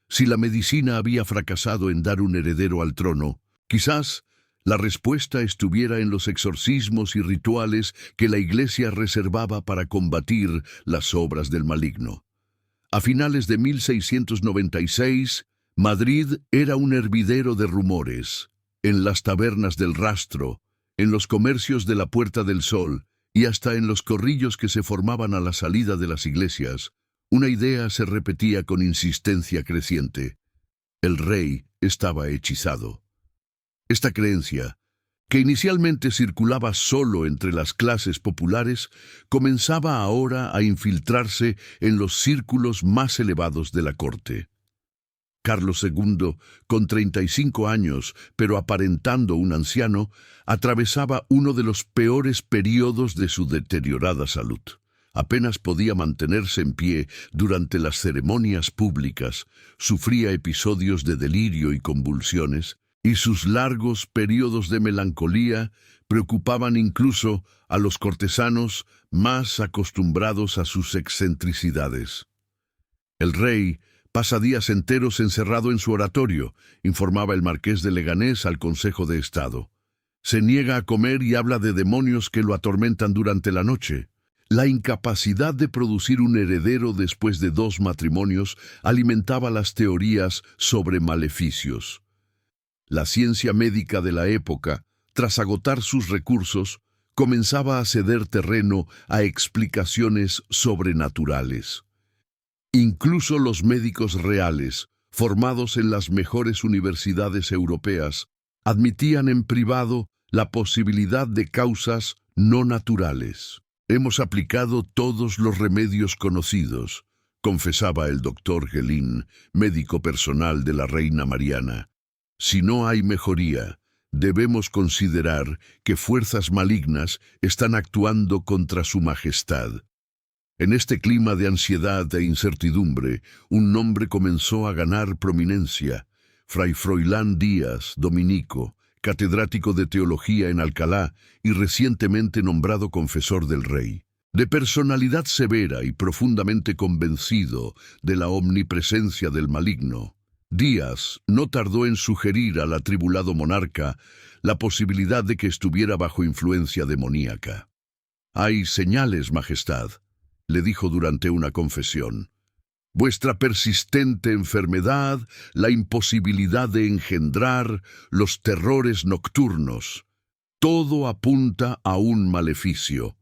Si la medicina había fracasado en dar un heredero al trono, quizás la respuesta estuviera en los exorcismos y rituales que la Iglesia reservaba para combatir las obras del maligno. A finales de 1696, Madrid era un hervidero de rumores. En las tabernas del Rastro, en los comercios de la Puerta del Sol, Y hasta en los corrillos que se formaban a la salida de las iglesias, una idea se repetía con insistencia creciente. El rey estaba hechizado. Esta creencia, que inicialmente circulaba solo entre las clases populares, comenzaba ahora a infiltrarse en los círculos más elevados de la corte. Carlos II, con 35 años, pero aparentando un anciano, atravesaba uno de los peores periodos de su deteriorada salud. Apenas podía mantenerse en pie durante las ceremonias públicas, sufría episodios de delirio y convulsiones, y sus largos periodos de melancolía preocupaban incluso a los cortesanos más acostumbrados a sus excentricidades. El rey pasa días enteros encerrado en su oratorio, informaba el marqués de Leganés al Consejo de Estado. Se niega a comer y habla de demonios que lo atormentan durante la noche. La incapacidad de producir un heredero después de 2 matrimonios alimentaba las teorías sobre maleficios. La ciencia médica de la época, tras agotar sus recursos, comenzaba a ceder terreno a explicaciones sobrenaturales. Incluso los médicos reales, formados en las mejores universidades europeas, admitían en privado la posibilidad de causas no naturales. «Hemos aplicado todos los remedios conocidos», confesaba el doctor Gelin, médico personal de la reina Mariana. «Si no hay mejoría, debemos considerar que fuerzas malignas están actuando contra su majestad». En este clima de ansiedad e incertidumbre, un nombre comenzó a ganar prominencia. Fray Froilán Díaz, dominico, catedrático de teología en Alcalá y recientemente nombrado confesor del rey. De personalidad severa y profundamente convencido de la omnipresencia del maligno, Díaz no tardó en sugerir al atribulado monarca la posibilidad de que estuviera bajo influencia demoníaca. «Hay señales, majestad», le dijo durante una confesión. «Vuestra persistente enfermedad, la imposibilidad de engendrar, los terrores nocturnos, todo apunta a un maleficio».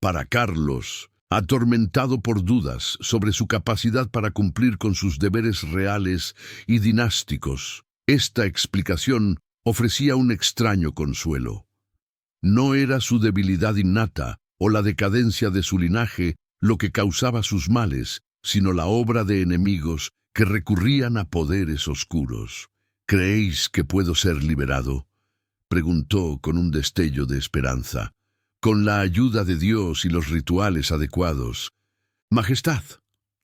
Para Carlos, atormentado por dudas sobre su capacidad para cumplir con sus deberes reales y dinásticos, esta explicación ofrecía un extraño consuelo. No era su debilidad innata o la decadencia de su linaje lo que causaba sus males, sino la obra de enemigos que recurrían a poderes oscuros. «¿Creéis que puedo ser liberado?», preguntó con un destello de esperanza. «Con la ayuda de Dios y los rituales adecuados». «Majestad»,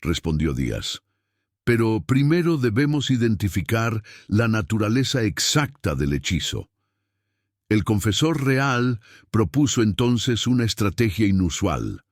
respondió Díaz, «pero primero debemos identificar la naturaleza exacta del hechizo». El confesor real propuso entonces una estrategia inusual: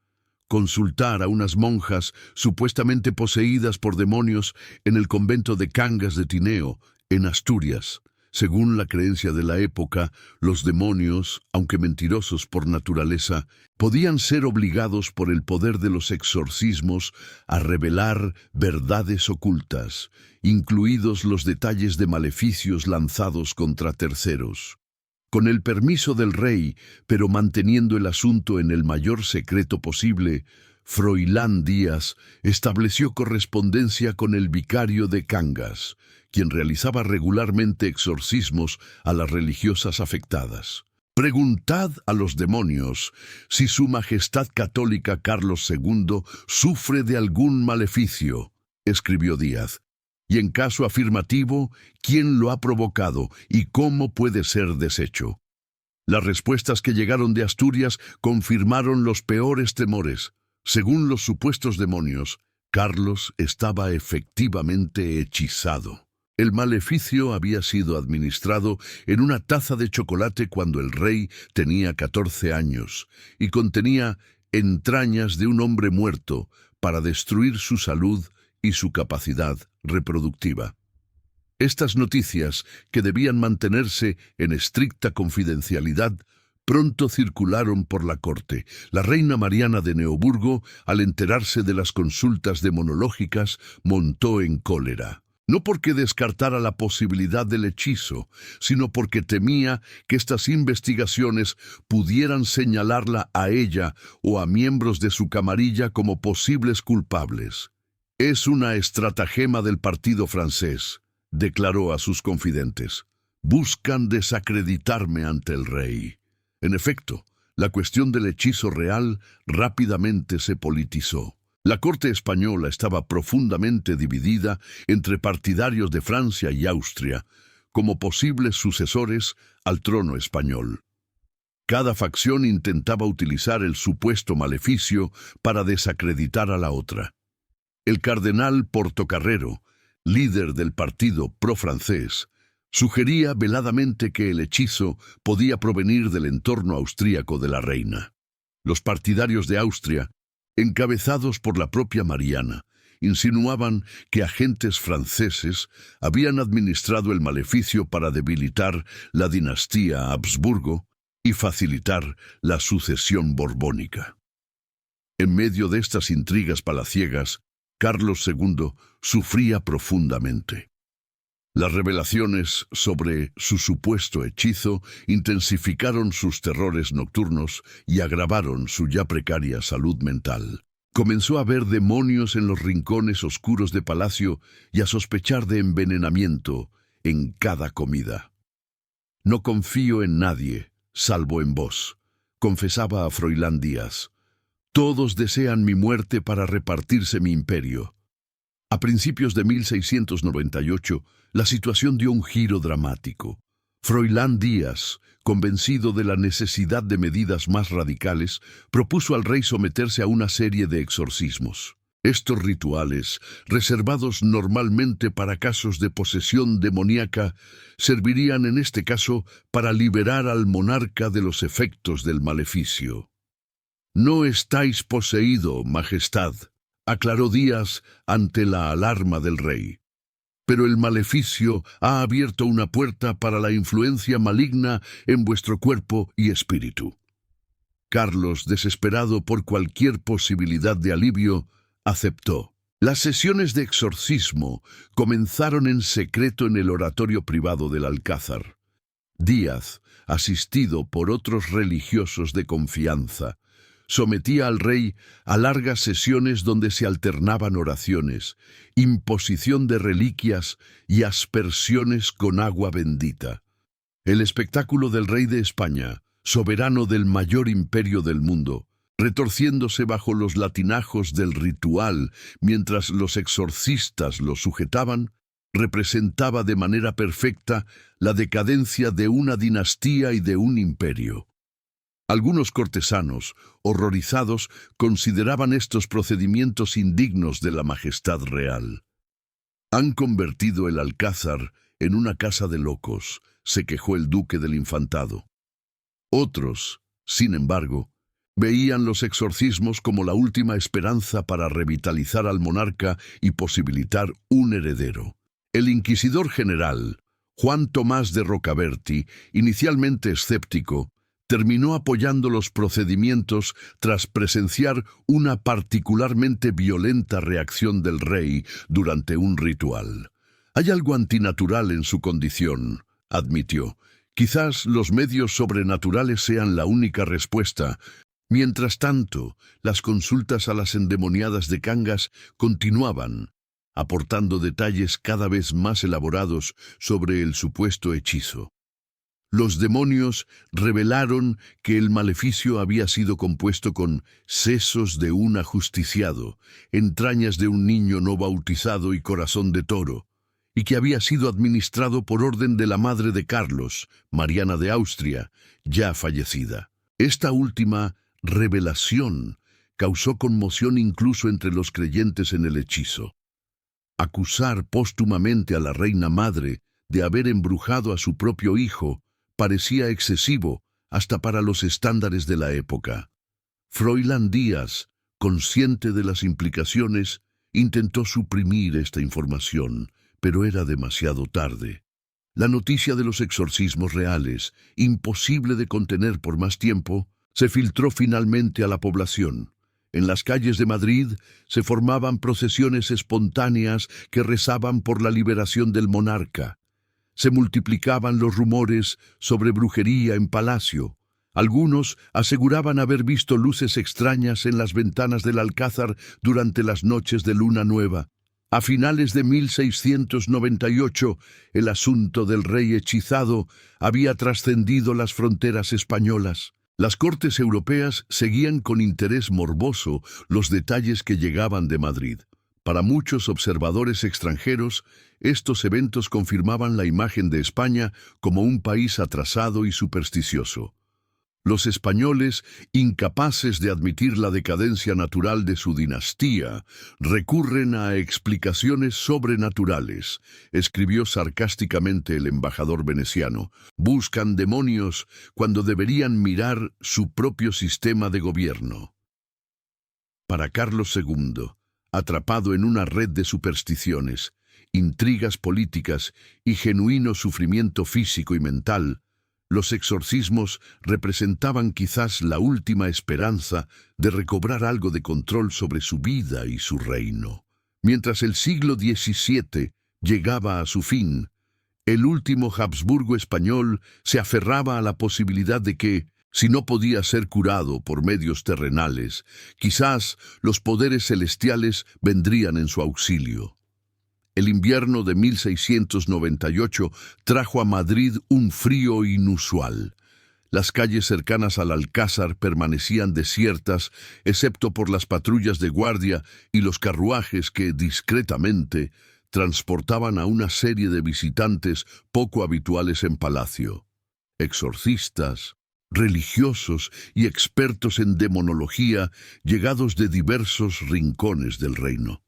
consultar a unas monjas supuestamente poseídas por demonios en el convento de Cangas de Tineo, en Asturias. Según la creencia de la época, los demonios, aunque mentirosos por naturaleza, podían ser obligados por el poder de los exorcismos a revelar verdades ocultas, incluidos los detalles de maleficios lanzados contra terceros. Con el permiso del rey, pero manteniendo el asunto en el mayor secreto posible, Froilán Díaz estableció correspondencia con el vicario de Cangas, quien realizaba regularmente exorcismos a las religiosas afectadas. «Preguntad a los demonios si su majestad católica Carlos II sufre de algún maleficio», escribió Díaz. «Y en caso afirmativo, ¿quién lo ha provocado y cómo puede ser deshecho?». Las respuestas que llegaron de Asturias confirmaron los peores temores. Según los supuestos demonios, Carlos estaba efectivamente hechizado. El maleficio había sido administrado en una taza de chocolate cuando el rey tenía 14 años y contenía entrañas de un hombre muerto para destruir su salud y su capacidad reproductiva. Estas noticias, que debían mantenerse en estricta confidencialidad, pronto circularon por la corte. La reina Mariana de Neoburgo, al enterarse de las consultas demonológicas, montó en cólera. no porque descartara la posibilidad del hechizo, sino porque temía que estas investigaciones pudieran señalarla a ella o a miembros de su camarilla como posibles culpables. «Es una estratagema del partido francés», declaró a sus confidentes. «Buscan desacreditarme ante el rey». En efecto, la cuestión del hechizo real rápidamente se politizó. La corte española estaba profundamente dividida entre partidarios de Francia y Austria, como posibles sucesores al trono español. Cada facción intentaba utilizar el supuesto maleficio para desacreditar a la otra. El cardenal Portocarrero, líder del partido pro-francés, sugería veladamente que el hechizo podía provenir del entorno austríaco de la reina. Los partidarios de Austria, encabezados por la propia Mariana, insinuaban que agentes franceses habían administrado el maleficio para debilitar la dinastía Habsburgo y facilitar la sucesión borbónica. En medio de estas intrigas palaciegas, Carlos II sufría profundamente. Las revelaciones sobre su supuesto hechizo intensificaron sus terrores nocturnos y agravaron su ya precaria salud mental. Comenzó a ver demonios en los rincones oscuros de palacio y a sospechar de envenenamiento en cada comida. «No confío en nadie, salvo en vos», confesaba a Froilán Díaz. «Todos desean mi muerte para repartirse mi imperio». A principios de 1698, la situación dio un giro dramático. Froilán Díaz, convencido de la necesidad de medidas más radicales, propuso al rey someterse a una serie de exorcismos. Estos rituales, reservados normalmente para casos de posesión demoníaca, servirían en este caso para liberar al monarca de los efectos del maleficio. «No estáis poseído, Majestad», aclaró Díaz ante la alarma del rey. «Pero el maleficio ha abierto una puerta para la influencia maligna en vuestro cuerpo y espíritu». Carlos, desesperado por cualquier posibilidad de alivio, aceptó. Las sesiones de exorcismo comenzaron en secreto en el oratorio privado del Alcázar. Díaz, asistido por otros religiosos de confianza, sometía al rey a largas sesiones donde se alternaban oraciones, imposición de reliquias y aspersiones con agua bendita. El espectáculo del rey de España, soberano del mayor imperio del mundo, retorciéndose bajo los latinajos del ritual mientras los exorcistas lo sujetaban, representaba de manera perfecta la decadencia de una dinastía y de un imperio. Algunos cortesanos, horrorizados, consideraban estos procedimientos indignos de la majestad real. «Han convertido el Alcázar en una casa de locos», se quejó el duque del Infantado. Otros, sin embargo, veían los exorcismos como la última esperanza para revitalizar al monarca y posibilitar un heredero. El inquisidor general, Juan Tomás de Rocaberti, inicialmente escéptico, terminó apoyando los procedimientos tras presenciar una particularmente violenta reacción del rey durante un ritual. «Hay algo antinatural en su condición», admitió. «Quizás los medios sobrenaturales sean la única respuesta». Mientras tanto, las consultas a las endemoniadas de Cangas continuaban, aportando detalles cada vez más elaborados sobre el supuesto hechizo. Los demonios revelaron que el maleficio había sido compuesto con sesos de un ajusticiado, entrañas de un niño no bautizado y corazón de toro, y que había sido administrado por orden de la madre de Carlos, Mariana de Austria, ya fallecida. Esta última revelación causó conmoción incluso entre los creyentes en el hechizo. Acusar póstumamente a la reina madre de haber embrujado a su propio hijo parecía excesivo hasta para los estándares de la época. Froilán Díaz, consciente de las implicaciones, intentó suprimir esta información, pero era demasiado tarde. La noticia de los exorcismos reales, imposible de contener por más tiempo, se filtró finalmente a la población. En las calles de Madrid se formaban procesiones espontáneas que rezaban por la liberación del monarca. Se multiplicaban los rumores sobre brujería en palacio. Algunos aseguraban haber visto luces extrañas en las ventanas del Alcázar durante las noches de luna nueva. A finales de 1698, el asunto del rey hechizado había trascendido las fronteras españolas. Las cortes europeas seguían con interés morboso los detalles que llegaban de Madrid. Para muchos observadores extranjeros, estos eventos confirmaban la imagen de España como un país atrasado y supersticioso. Los españoles, incapaces de admitir la decadencia natural de su dinastía, recurren a explicaciones sobrenaturales, escribió sarcásticamente el embajador veneciano. Buscan demonios cuando deberían mirar su propio sistema de gobierno. Para Carlos II, atrapado en una red de supersticiones, intrigas políticas y genuino sufrimiento físico y mental, los exorcismos representaban quizás la última esperanza de recobrar algo de control sobre su vida y su reino. Mientras el siglo XVII llegaba a su fin, el último Habsburgo español se aferraba a la posibilidad de que, si no podía ser curado por medios terrenales, quizás los poderes celestiales vendrían en su auxilio. El invierno de 1698 trajo a Madrid un frío inusual. Las calles cercanas al Alcázar permanecían desiertas, excepto por las patrullas de guardia y los carruajes que, discretamente, transportaban a una serie de visitantes poco habituales en palacio. Exorcistas, religiosos y expertos en demonología, llegados de diversos rincones del reino.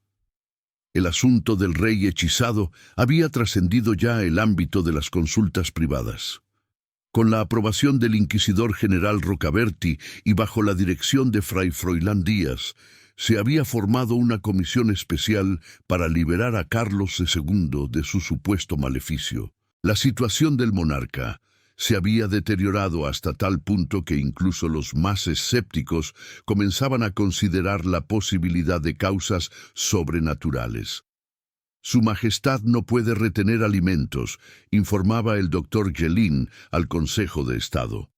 El asunto del rey hechizado había trascendido ya el ámbito de las consultas privadas. Con la aprobación del inquisidor general Rocaberti y bajo la dirección de Fray Froilán Díaz, se había formado una comisión especial para liberar a Carlos II de su supuesto maleficio. La situación del monarca se había deteriorado hasta tal punto que incluso los más escépticos comenzaban a considerar la posibilidad de causas sobrenaturales. Su Majestad no puede retener alimentos, informaba el doctor Gelín al Consejo de Estado.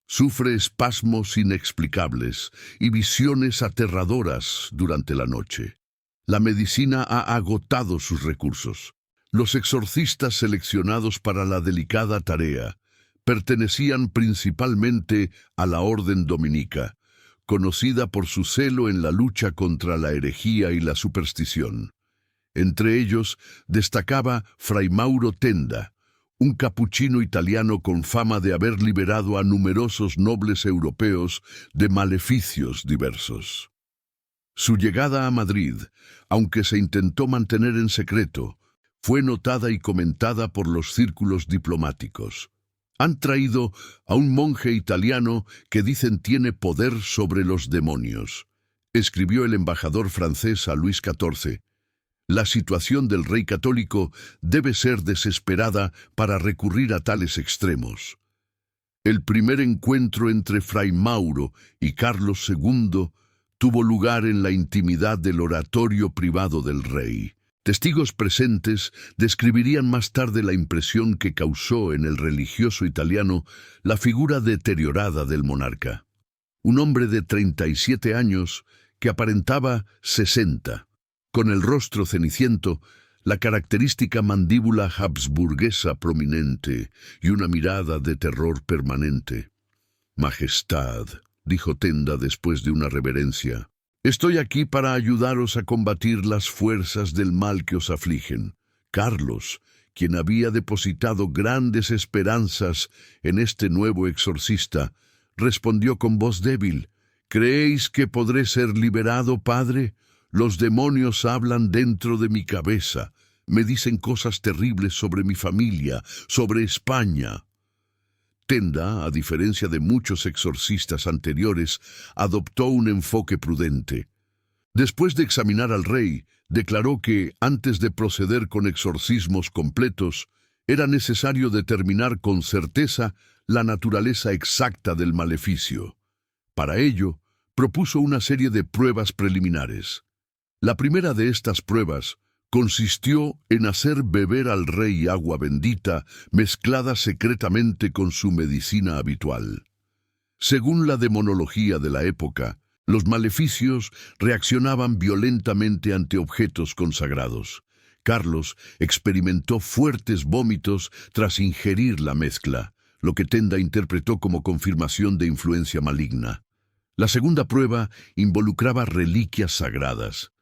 Sufre espasmos inexplicables y visiones aterradoras durante la noche. La medicina ha agotado sus recursos. Los exorcistas seleccionados para la delicada tarea pertenecían principalmente a la Orden Dominica, conocida por su celo en la lucha contra la herejía y la superstición. Entre ellos destacaba Fray Mauro Tenda, un capuchino italiano con fama de haber liberado a numerosos nobles europeos de maleficios diversos. Su llegada a Madrid, aunque se intentó mantener en secreto, fue notada y comentada por los círculos diplomáticos. Han traído a un monje italiano que dicen tiene poder sobre los demonios, escribió el embajador francés a Luis XIV. La situación del rey católico debe ser desesperada para recurrir a tales extremos. El primer encuentro entre Fray Mauro y Carlos II tuvo lugar en la intimidad del oratorio privado del rey. Testigos presentes describirían más tarde la impresión que causó en el religioso italiano la figura deteriorada del monarca. Un hombre de 37 años que aparentaba 60, con el rostro ceniciento, la característica mandíbula habsburguesa prominente y una mirada de terror permanente. «Majestad», dijo Tenda después de una reverencia, «estoy aquí para ayudaros a combatir las fuerzas del mal que os afligen». Carlos, quien había depositado grandes esperanzas en este nuevo exorcista, respondió con voz débil, «¿Creéis que podré ser liberado, padre? Los demonios hablan dentro de mi cabeza, me dicen cosas terribles sobre mi familia, sobre España». Tenda, a diferencia de muchos exorcistas anteriores, adoptó un enfoque prudente. Después de examinar al rey, declaró que, antes de proceder con exorcismos completos, era necesario determinar con certeza la naturaleza exacta del maleficio. Para ello, propuso una serie de pruebas preliminares. La primera de estas pruebas consistió en hacer beber al rey agua bendita mezclada secretamente con su medicina habitual. Según la demonología de la época, los maleficios reaccionaban violentamente ante objetos consagrados. Carlos experimentó fuertes vómitos tras ingerir la mezcla, lo que Tenda interpretó como confirmación de influencia maligna. La segunda prueba involucraba reliquias sagradas.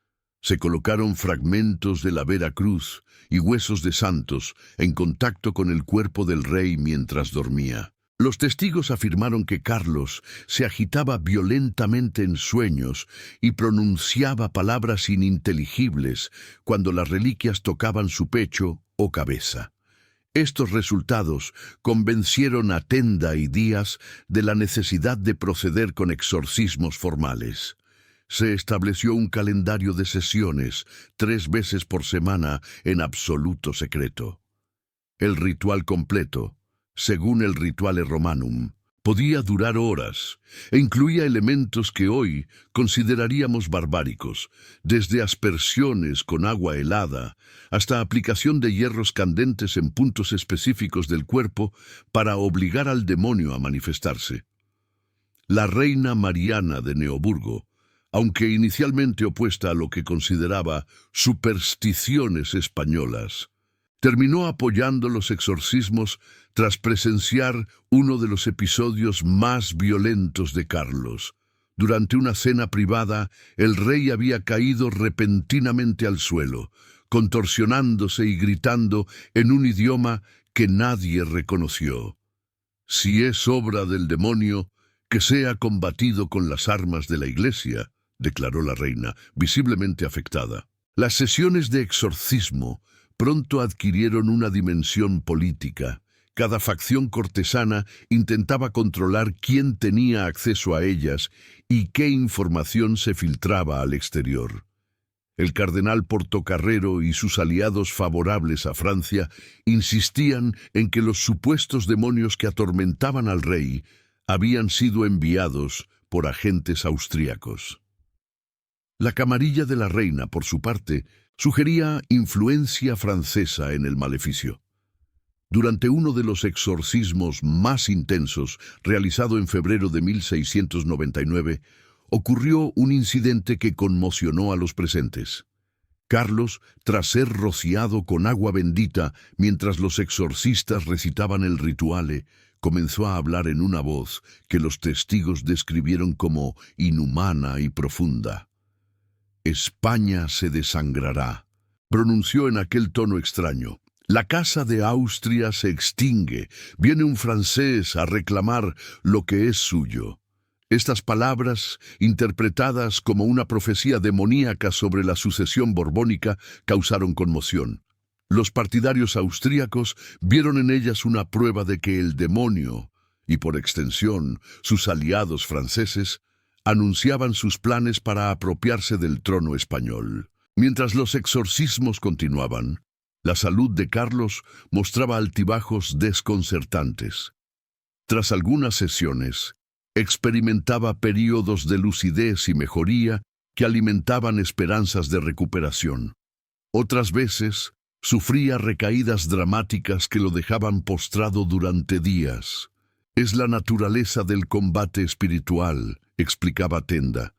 Se colocaron fragmentos de la Vera Cruz y huesos de santos en contacto con el cuerpo del rey mientras dormía. Los testigos afirmaron que Carlos se agitaba violentamente en sueños y pronunciaba palabras ininteligibles cuando las reliquias tocaban su pecho o cabeza. Estos resultados convencieron a Tenda y Díaz de la necesidad de proceder con exorcismos formales. Se estableció un calendario de sesiones 3 veces por semana en absoluto secreto. El ritual completo, según el Rituale Romanum, podía durar horas e incluía elementos que hoy consideraríamos barbáricos, desde aspersiones con agua helada hasta aplicación de hierros candentes en puntos específicos del cuerpo para obligar al demonio a manifestarse. La reina Mariana de Neoburgo, aunque inicialmente opuesta a lo que consideraba supersticiones españolas, terminó apoyando los exorcismos tras presenciar uno de los episodios más violentos de Carlos. Durante una cena privada, el rey había caído repentinamente al suelo, contorsionándose y gritando en un idioma que nadie reconoció. «Si es obra del demonio, que sea combatido con las armas de la Iglesia», declaró la reina, visiblemente afectada. Las sesiones de exorcismo pronto adquirieron una dimensión política. Cada facción cortesana intentaba controlar quién tenía acceso a ellas y qué información se filtraba al exterior. El cardenal Portocarrero y sus aliados favorables a Francia insistían en que los supuestos demonios que atormentaban al rey habían sido enviados por agentes austríacos. La camarilla de la reina, por su parte, sugería influencia francesa en el maleficio. Durante uno de los exorcismos más intensos, realizado en febrero de 1699, ocurrió un incidente que conmocionó a los presentes. Carlos, tras ser rociado con agua bendita mientras los exorcistas recitaban el rituale, comenzó a hablar en una voz que los testigos describieron como inhumana y profunda. «España se desangrará», pronunció en aquel tono extraño. «La casa de Austria se extingue. Viene un francés a reclamar lo que es suyo». Estas palabras, interpretadas como una profecía demoníaca sobre la sucesión borbónica, causaron conmoción. Los partidarios austríacos vieron en ellas una prueba de que el demonio, y por extensión sus aliados franceses, anunciaban sus planes para apropiarse del trono español. Mientras los exorcismos continuaban, la salud de Carlos mostraba altibajos desconcertantes. Tras algunas sesiones, experimentaba períodos de lucidez y mejoría que alimentaban esperanzas de recuperación. Otras veces, sufría recaídas dramáticas que lo dejaban postrado durante días. «Es la naturaleza del combate espiritual», explicaba Tenda.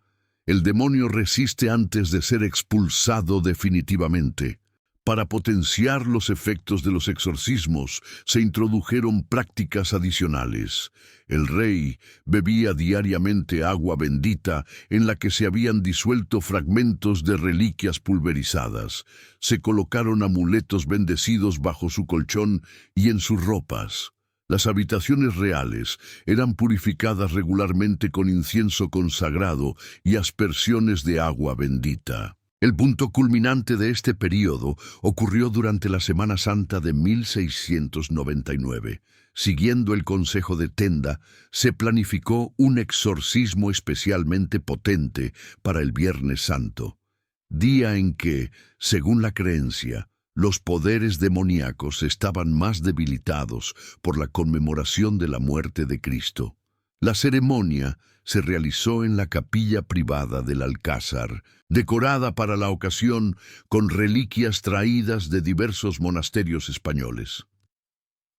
«El demonio resiste antes de ser expulsado definitivamente». Para potenciar los efectos de los exorcismos, se introdujeron prácticas adicionales. El rey bebía diariamente agua bendita en la que se habían disuelto fragmentos de reliquias pulverizadas. Se colocaron amuletos bendecidos bajo su colchón y en sus ropas. Las habitaciones reales eran purificadas regularmente con incienso consagrado y aspersiones de agua bendita. El punto culminante de este período ocurrió durante la Semana Santa de 1699. Siguiendo el consejo de Tenda, se planificó un exorcismo especialmente potente para el Viernes Santo, día en que, según la creencia, los poderes demoníacos estaban más debilitados por la conmemoración de la muerte de Cristo. La ceremonia se realizó en la capilla privada del Alcázar, decorada para la ocasión con reliquias traídas de diversos monasterios españoles.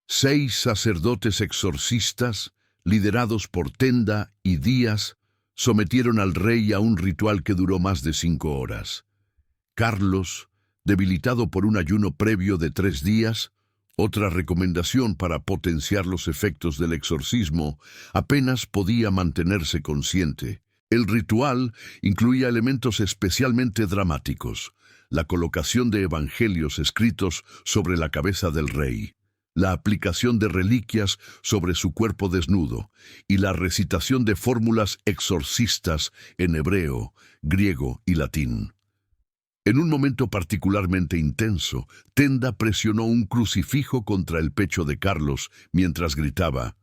6 sacerdotes exorcistas, liderados por Tenda y Díaz, sometieron al rey a un ritual que duró más de 5 horas. Carlos, debilitado por un ayuno previo de 3 días, otra recomendación para potenciar los efectos del exorcismo, apenas podía mantenerse consciente. El ritual incluía elementos especialmente dramáticos: la colocación de evangelios escritos sobre la cabeza del rey, la aplicación de reliquias sobre su cuerpo desnudo y la recitación de fórmulas exorcistas en hebreo, griego y latín. En un momento particularmente intenso, Tenda presionó un crucifijo contra el pecho de Carlos mientras gritaba: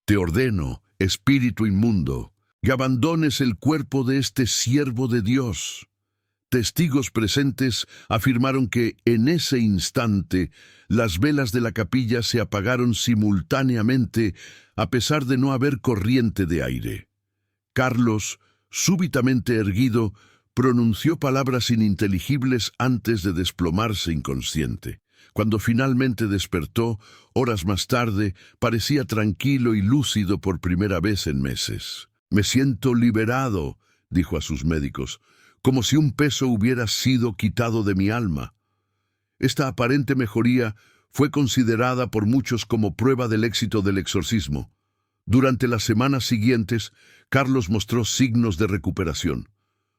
«Te ordeno, espíritu inmundo, que abandones el cuerpo de este siervo de Dios». Testigos presentes afirmaron que en ese instante las velas de la capilla se apagaron simultáneamente a pesar de no haber corriente de aire. Carlos, súbitamente erguido, pronunció palabras ininteligibles antes de desplomarse inconsciente. Cuando finalmente despertó, horas más tarde, parecía tranquilo y lúcido por primera vez en meses. «Me siento liberado», dijo a sus médicos, «como si un peso hubiera sido quitado de mi alma». Esta aparente mejoría fue considerada por muchos como prueba del éxito del exorcismo. Durante las semanas siguientes, Carlos mostró signos de recuperación.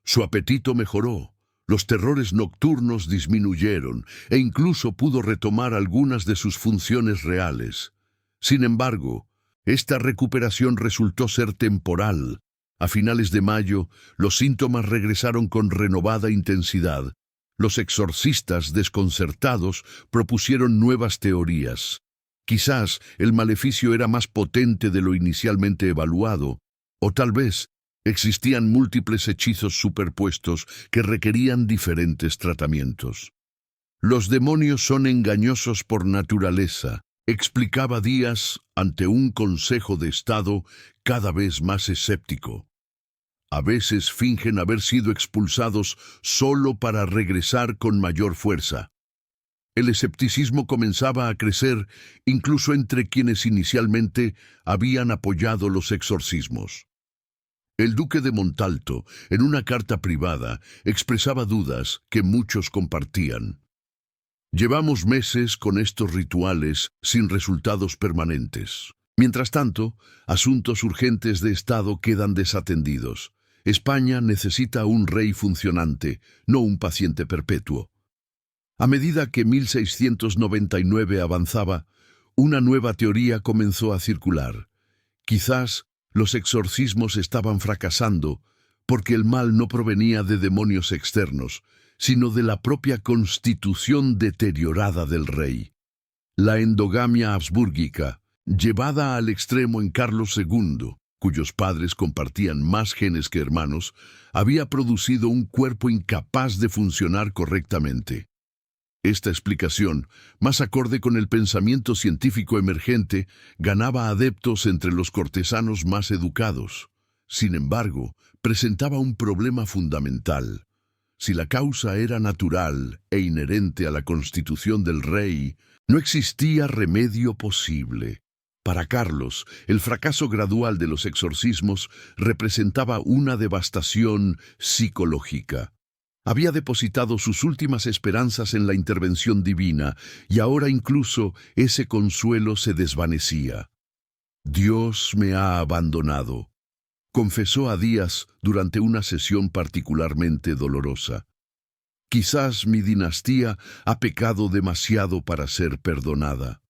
Su apetito mejoró, los terrores nocturnos disminuyeron e incluso pudo retomar algunas de sus funciones reales. Sin embargo, esta recuperación resultó ser temporal. A finales de mayo, los síntomas regresaron con renovada intensidad. Los exorcistas, desconcertados, propusieron nuevas teorías. Quizás el maleficio era más potente de lo inicialmente evaluado, o tal vez existían múltiples hechizos superpuestos que requerían diferentes tratamientos. «Los demonios son engañosos por naturaleza», explicaba Díaz ante un Consejo de Estado cada vez más escéptico. «A veces fingen haber sido expulsados solo para regresar con mayor fuerza». El escepticismo comenzaba a crecer incluso entre quienes inicialmente habían apoyado los exorcismos. El duque de Montalto, en una carta privada, expresaba dudas que muchos compartían. «Llevamos meses con estos rituales sin resultados permanentes. Mientras tanto, asuntos urgentes de Estado quedan desatendidos. España necesita un rey funcionante, no un paciente perpetuo». A medida que 1699 avanzaba, una nueva teoría comenzó a circular. Quizás los exorcismos estaban fracasando porque el mal no provenía de demonios externos, sino de la propia constitución deteriorada del rey. La endogamia habsbúrgica, llevada al extremo en Carlos II, cuyos padres compartían más genes que hermanos, había producido un cuerpo incapaz de funcionar correctamente. Esta explicación, más acorde con el pensamiento científico emergente, ganaba adeptos entre los cortesanos más educados. Sin embargo, presentaba un problema fundamental. Si la causa era natural e inherente a la constitución del rey, no existía remedio posible. Para Carlos, el fracaso gradual de los exorcismos representaba una devastación psicológica. Había depositado sus últimas esperanzas en la intervención divina y ahora incluso ese consuelo se desvanecía. «Dios me ha abandonado», confesó a Díaz durante una sesión particularmente dolorosa. «Quizás mi dinastía ha pecado demasiado para ser perdonada».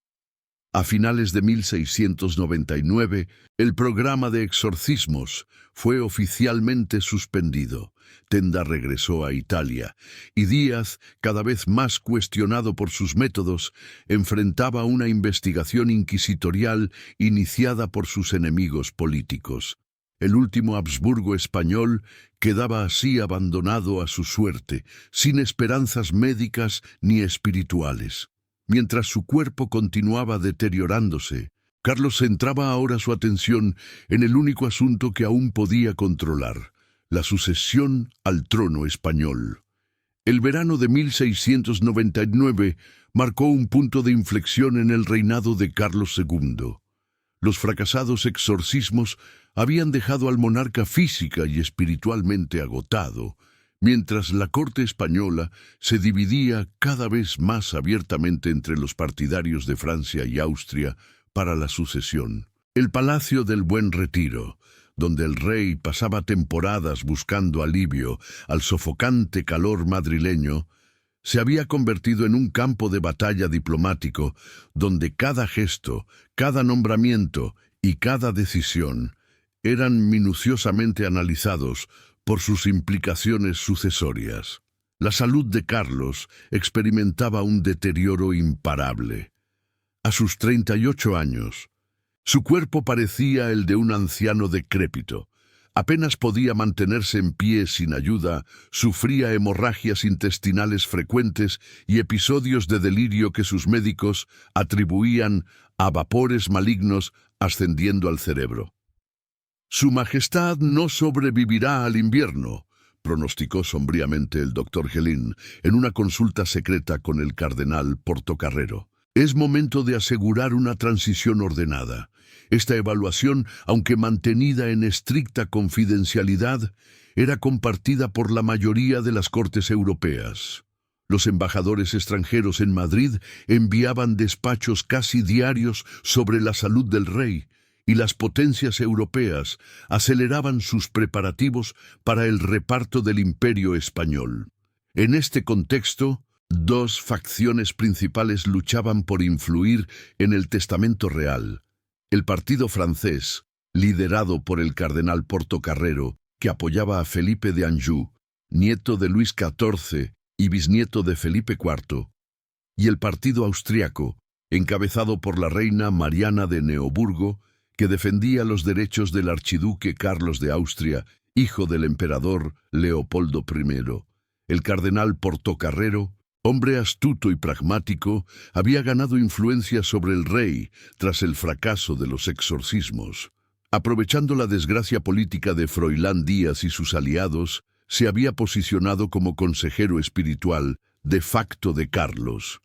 A finales de 1699, el programa de exorcismos fue oficialmente suspendido. Tenda regresó a Italia, y Díaz, cada vez más cuestionado por sus métodos, enfrentaba una investigación inquisitorial iniciada por sus enemigos políticos. El último Habsburgo español quedaba así abandonado a su suerte, sin esperanzas médicas ni espirituales. Mientras su cuerpo continuaba deteriorándose, Carlos centraba ahora su atención en el único asunto que aún podía controlar, la sucesión al trono español. El verano de 1699 marcó un punto de inflexión en el reinado de Carlos II. Los fracasados exorcismos habían dejado al monarca física y espiritualmente agotado, mientras la corte española se dividía cada vez más abiertamente entre los partidarios de Francia y Austria para la sucesión. El Palacio del Buen Retiro, donde el rey pasaba temporadas buscando alivio al sofocante calor madrileño, se había convertido en un campo de batalla diplomático donde cada gesto, cada nombramiento y cada decisión eran minuciosamente analizados por sus implicaciones sucesorias. La salud de Carlos experimentaba un deterioro imparable. A sus 38 años, su cuerpo parecía el de un anciano decrépito. Apenas podía mantenerse en pie sin ayuda, sufría hemorragias intestinales frecuentes y episodios de delirio que sus médicos atribuían a vapores malignos ascendiendo al cerebro. «Su Majestad no sobrevivirá al invierno», pronosticó sombríamente el doctor Gelín en una consulta secreta con el cardenal Portocarrero. «Es momento de asegurar una transición ordenada. Esta evaluación, aunque mantenida en estricta confidencialidad, era compartida por la mayoría de las cortes europeas. Los embajadores extranjeros en Madrid enviaban despachos casi diarios sobre la salud del rey, y las potencias europeas aceleraban sus preparativos para el reparto del imperio español. En este contexto, dos facciones principales luchaban por influir en el testamento real. El partido francés, liderado por el cardenal Portocarrero, que apoyaba a Felipe de Anjou, nieto de Luis XIV y bisnieto de Felipe IV, y el partido austriaco, encabezado por la reina Mariana de Neoburgo, que defendía los derechos del archiduque Carlos de Austria, hijo del emperador Leopoldo I. El cardenal Portocarrero, hombre astuto y pragmático, había ganado influencia sobre el rey tras el fracaso de los exorcismos. Aprovechando la desgracia política de Froilán Díaz y sus aliados, se había posicionado como consejero espiritual de facto de Carlos.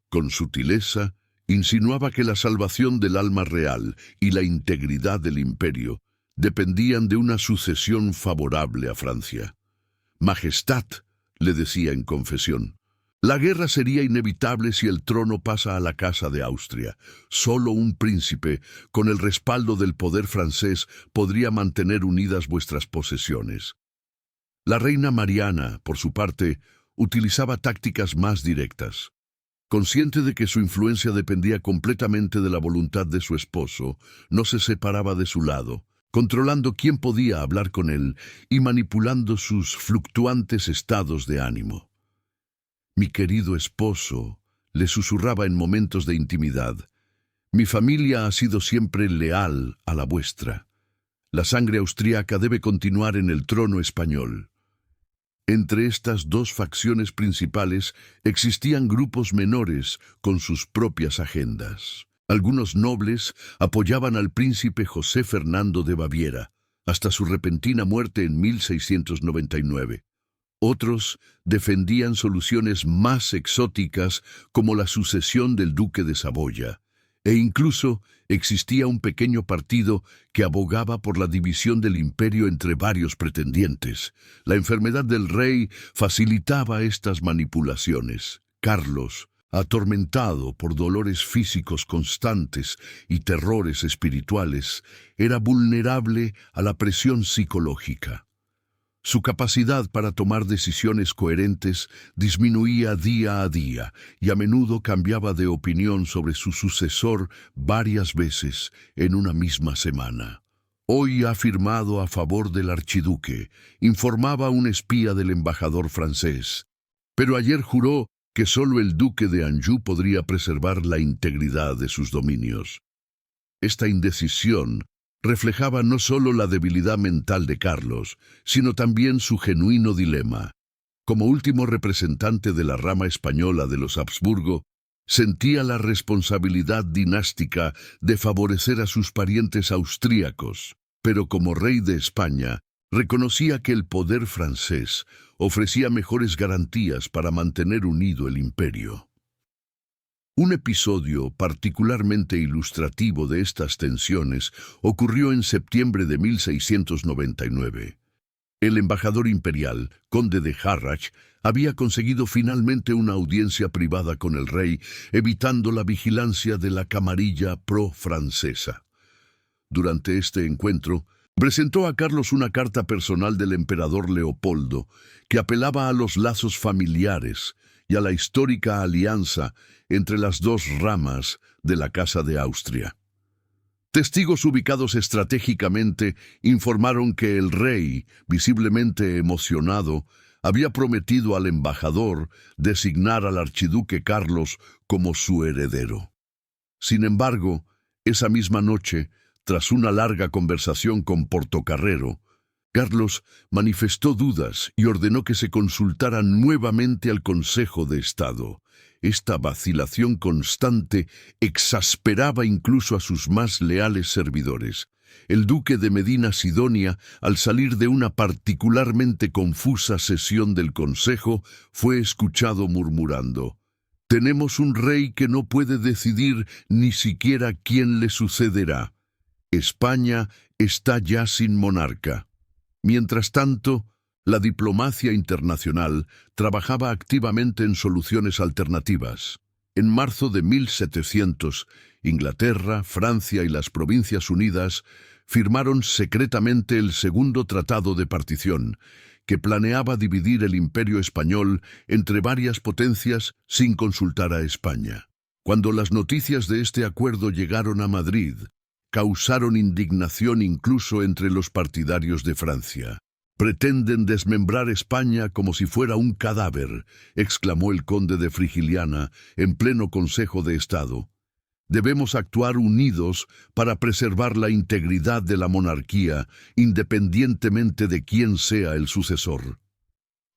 Con sutileza, insinuaba que la salvación del alma real y la integridad del imperio dependían de una sucesión favorable a Francia. «Majestad», le decía en confesión, «la guerra sería inevitable si el trono pasa a la Casa de Austria. Solo un príncipe, con el respaldo del poder francés, podría mantener unidas vuestras posesiones». La reina Mariana, por su parte, utilizaba tácticas más directas. Consciente de que su influencia dependía completamente de la voluntad de su esposo, no se separaba de su lado, controlando quién podía hablar con él y manipulando sus fluctuantes estados de ánimo. «Mi querido esposo», le susurraba en momentos de intimidad, «mi familia ha sido siempre leal a la vuestra. La sangre austríaca debe continuar en el trono español». Entre estas dos facciones principales existían grupos menores con sus propias agendas. Algunos nobles apoyaban al príncipe José Fernando de Baviera, hasta su repentina muerte en 1699. Otros defendían soluciones más exóticas como la sucesión del duque de Saboya, e incluso existía un pequeño partido que abogaba por la división del imperio entre varios pretendientes. La enfermedad del rey facilitaba estas manipulaciones. Carlos, atormentado por dolores físicos constantes y terrores espirituales, era vulnerable a la presión psicológica. Su capacidad para tomar decisiones coherentes disminuía día a día y a menudo cambiaba de opinión sobre su sucesor varias veces en una misma semana. «Hoy ha firmado a favor del archiduque», informaba un espía del embajador francés, pero ayer juró que solo el duque de Anjou podría preservar la integridad de sus dominios. Esta indecisión reflejaba no solo la debilidad mental de Carlos, sino también su genuino dilema. Como último representante de la rama española de los Habsburgo, Sentía la responsabilidad dinástica de favorecer a sus parientes austríacos, pero como rey de España, reconocía que el poder francés ofrecía mejores garantías para mantener unido el imperio. Un episodio particularmente ilustrativo de estas tensiones ocurrió en septiembre de 1699. El embajador imperial, conde de Harrach, había conseguido finalmente una audiencia privada con el rey, evitando la vigilancia de la camarilla pro-francesa. Durante este encuentro, presentó a Carlos una carta personal del emperador Leopoldo, que apelaba a los lazos familiares y a la histórica alianza entre las dos ramas de la Casa de Austria. Testigos ubicados estratégicamente informaron que el rey, visiblemente emocionado, había prometido al embajador designar al archiduque Carlos como su heredero. Sin embargo, esa misma noche, tras una larga conversación con Portocarrero, Carlos manifestó dudas y ordenó que se consultara nuevamente al Consejo de Estado. Esta vacilación constante exasperaba incluso a sus más leales servidores. El duque de Medina Sidonia, al salir de una particularmente confusa sesión del Consejo, fue escuchado murmurando: «Tenemos un rey que no puede decidir ni siquiera quién le sucederá. España está ya sin monarca». Mientras tanto, la diplomacia internacional trabajaba activamente en soluciones alternativas. En marzo de 1700, Inglaterra, Francia y las Provincias Unidas firmaron secretamente el Segundo Tratado de Partición, que planeaba dividir el Imperio español entre varias potencias sin consultar a España. Cuando las noticias de este acuerdo llegaron a Madrid, causaron indignación incluso entre los partidarios de Francia. «Pretenden desmembrar España como si fuera un cadáver», exclamó el conde de Frigiliana en pleno Consejo de Estado. «Debemos actuar unidos para preservar la integridad de la monarquía, independientemente de quién sea el sucesor».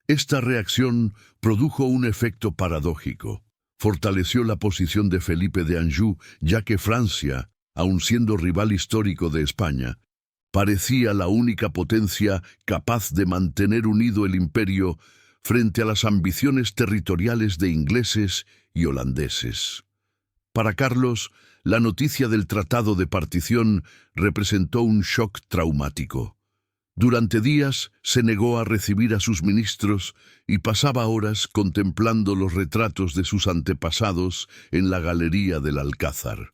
Esta reacción produjo un efecto paradójico. Fortaleció la posición de Felipe de Anjou, ya que Francia, aun siendo rival histórico de España, parecía la única potencia capaz de mantener unido el imperio frente a las ambiciones territoriales de ingleses y holandeses. Para Carlos, la noticia del Tratado de Partición representó un shock traumático. Durante días se negó a recibir a sus ministros y pasaba horas contemplando los retratos de sus antepasados en la galería del Alcázar.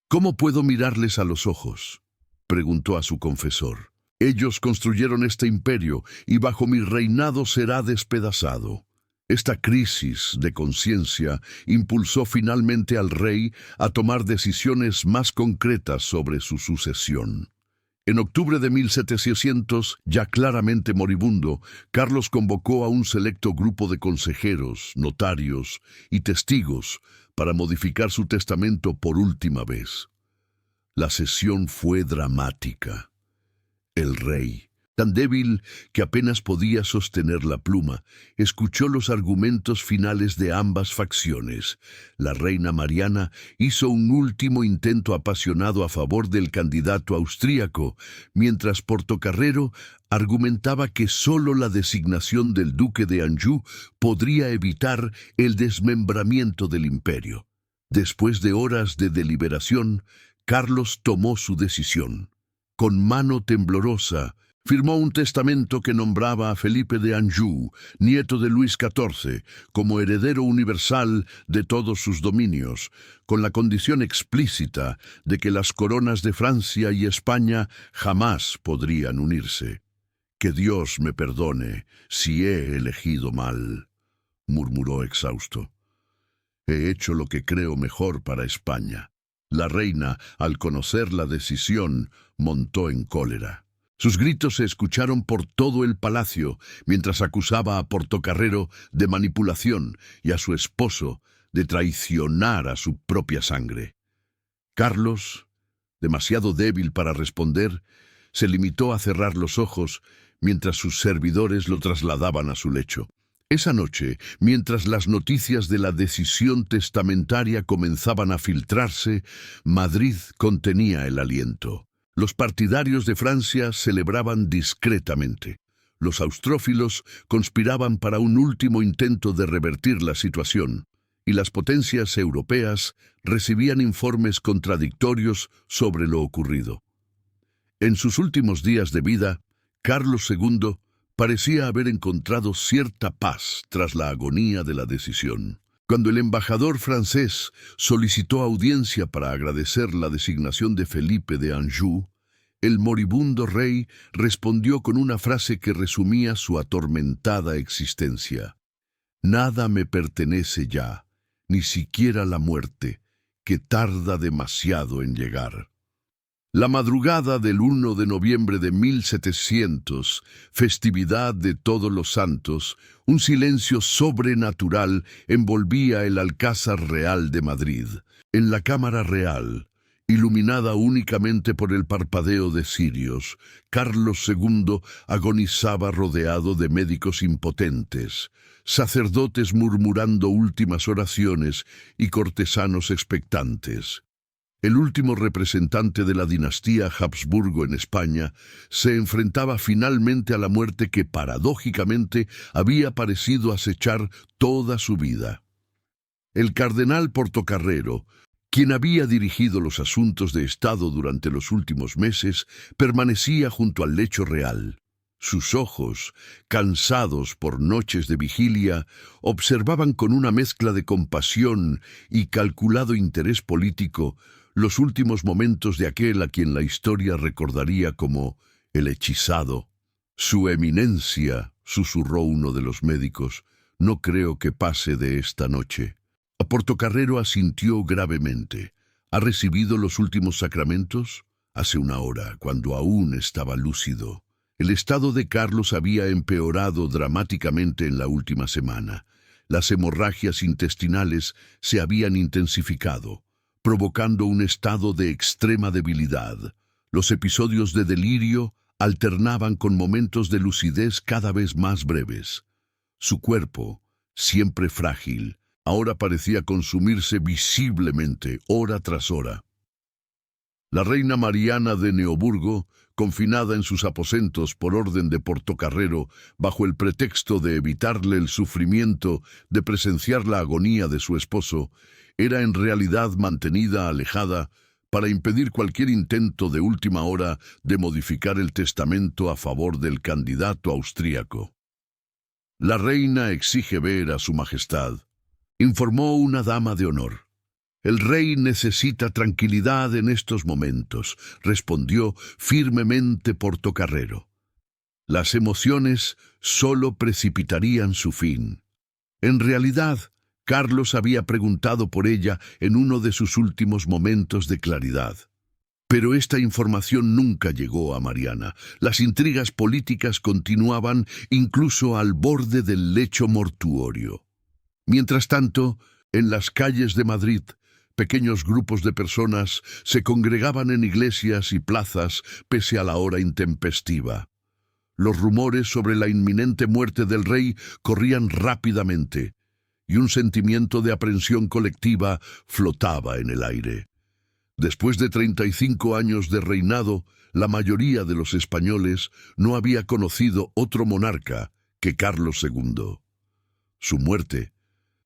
«¿Cómo puedo mirarles a los ojos?», preguntó a su confesor. «Ellos construyeron este imperio y bajo mi reinado será despedazado». Esta crisis de conciencia impulsó finalmente al rey a tomar decisiones más concretas sobre su sucesión. En octubre de 1700, ya claramente moribundo, Carlos convocó a un selecto grupo de consejeros, notarios y testigos para modificar su testamento por última vez. La sesión fue dramática. El rey, tan débil que apenas podía sostener la pluma, escuchó los argumentos finales de ambas facciones. La reina Mariana hizo un último intento apasionado a favor del candidato austríaco, mientras Portocarrero argumentaba que solo la designación del duque de Anjou podría evitar el desmembramiento del imperio. Después de horas de deliberación, Carlos tomó su decisión. Con mano temblorosa, firmó un testamento que nombraba a Felipe de Anjou, nieto de Luis XIV, como heredero universal de todos sus dominios, con la condición explícita de que las coronas de Francia y España jamás podrían unirse. «Que Dios me perdone si he elegido mal», murmuró exhausto. «He hecho lo que creo mejor para España». La reina, al conocer la decisión, montó en cólera. Sus gritos se escucharon por todo el palacio, mientras acusaba a Portocarrero de manipulación y a su esposo de traicionar a su propia sangre. Carlos, demasiado débil para responder, se limitó a cerrar los ojos mientras sus servidores lo trasladaban a su lecho. Esa noche, mientras las noticias de la decisión testamentaria comenzaban a filtrarse, Madrid contenía el aliento. Los partidarios de Francia celebraban discretamente. Los austrófilos conspiraban para un último intento de revertir la situación, y las potencias europeas recibían informes contradictorios sobre lo ocurrido. En sus últimos días de vida, Carlos II parecía haber encontrado cierta paz tras la agonía de la decisión. Cuando el embajador francés solicitó audiencia para agradecer la designación de Felipe de Anjou, el moribundo rey respondió con una frase que resumía su atormentada existencia. «Nada me pertenece ya, ni siquiera la muerte, que tarda demasiado en llegar». La madrugada del 1 de noviembre de 1700, festividad de Todos los Santos, un silencio sobrenatural envolvía el Alcázar Real de Madrid. En la Cámara Real, iluminada únicamente por el parpadeo de cirios, Carlos II agonizaba rodeado de médicos impotentes, sacerdotes murmurando últimas oraciones y cortesanos expectantes. El último representante de la dinastía Habsburgo en España se enfrentaba finalmente a la muerte que paradójicamente había parecido acechar toda su vida. El cardenal Portocarrero, quien había dirigido los asuntos de Estado durante los últimos meses, permanecía junto al lecho real. Sus ojos, cansados por noches de vigilia, observaban con una mezcla de compasión y calculado interés político los últimos momentos de aquel a quien la historia recordaría como el hechizado. «Su eminencia», susurró uno de los médicos, «no creo que pase de esta noche». A Portocarrero asintió gravemente. «¿Ha recibido los últimos sacramentos?» «Hace una hora, cuando aún estaba lúcido». El estado de Carlos había empeorado dramáticamente en la última semana. Las hemorragias intestinales se habían intensificado, provocando un estado de extrema debilidad. Los episodios de delirio alternaban con momentos de lucidez cada vez más breves. Su cuerpo, siempre frágil, ahora parecía consumirse visiblemente, hora tras hora. La reina Mariana de Neoburgo, confinada en sus aposentos por orden de Portocarrero, bajo el pretexto de evitarle el sufrimiento de presenciar la agonía de su esposo, era en realidad mantenida alejada para impedir cualquier intento de última hora de modificar el testamento a favor del candidato austríaco. «La reina exige ver a su majestad», informó una dama de honor. «El rey necesita tranquilidad en estos momentos», respondió firmemente Portocarrero. Las emociones solo precipitarían su fin. En realidad, Carlos había preguntado por ella en uno de sus últimos momentos de claridad. Pero esta información nunca llegó a Mariana. Las intrigas políticas continuaban incluso al borde del lecho mortuorio. Mientras tanto, en las calles de Madrid, pequeños grupos de personas se congregaban en iglesias y plazas pese a la hora intempestiva. Los rumores sobre la inminente muerte del rey corrían rápidamente, y un sentimiento de aprensión colectiva flotaba en el aire. Después de 35 años de reinado, la mayoría de los españoles no había conocido otro monarca que Carlos II. Su muerte,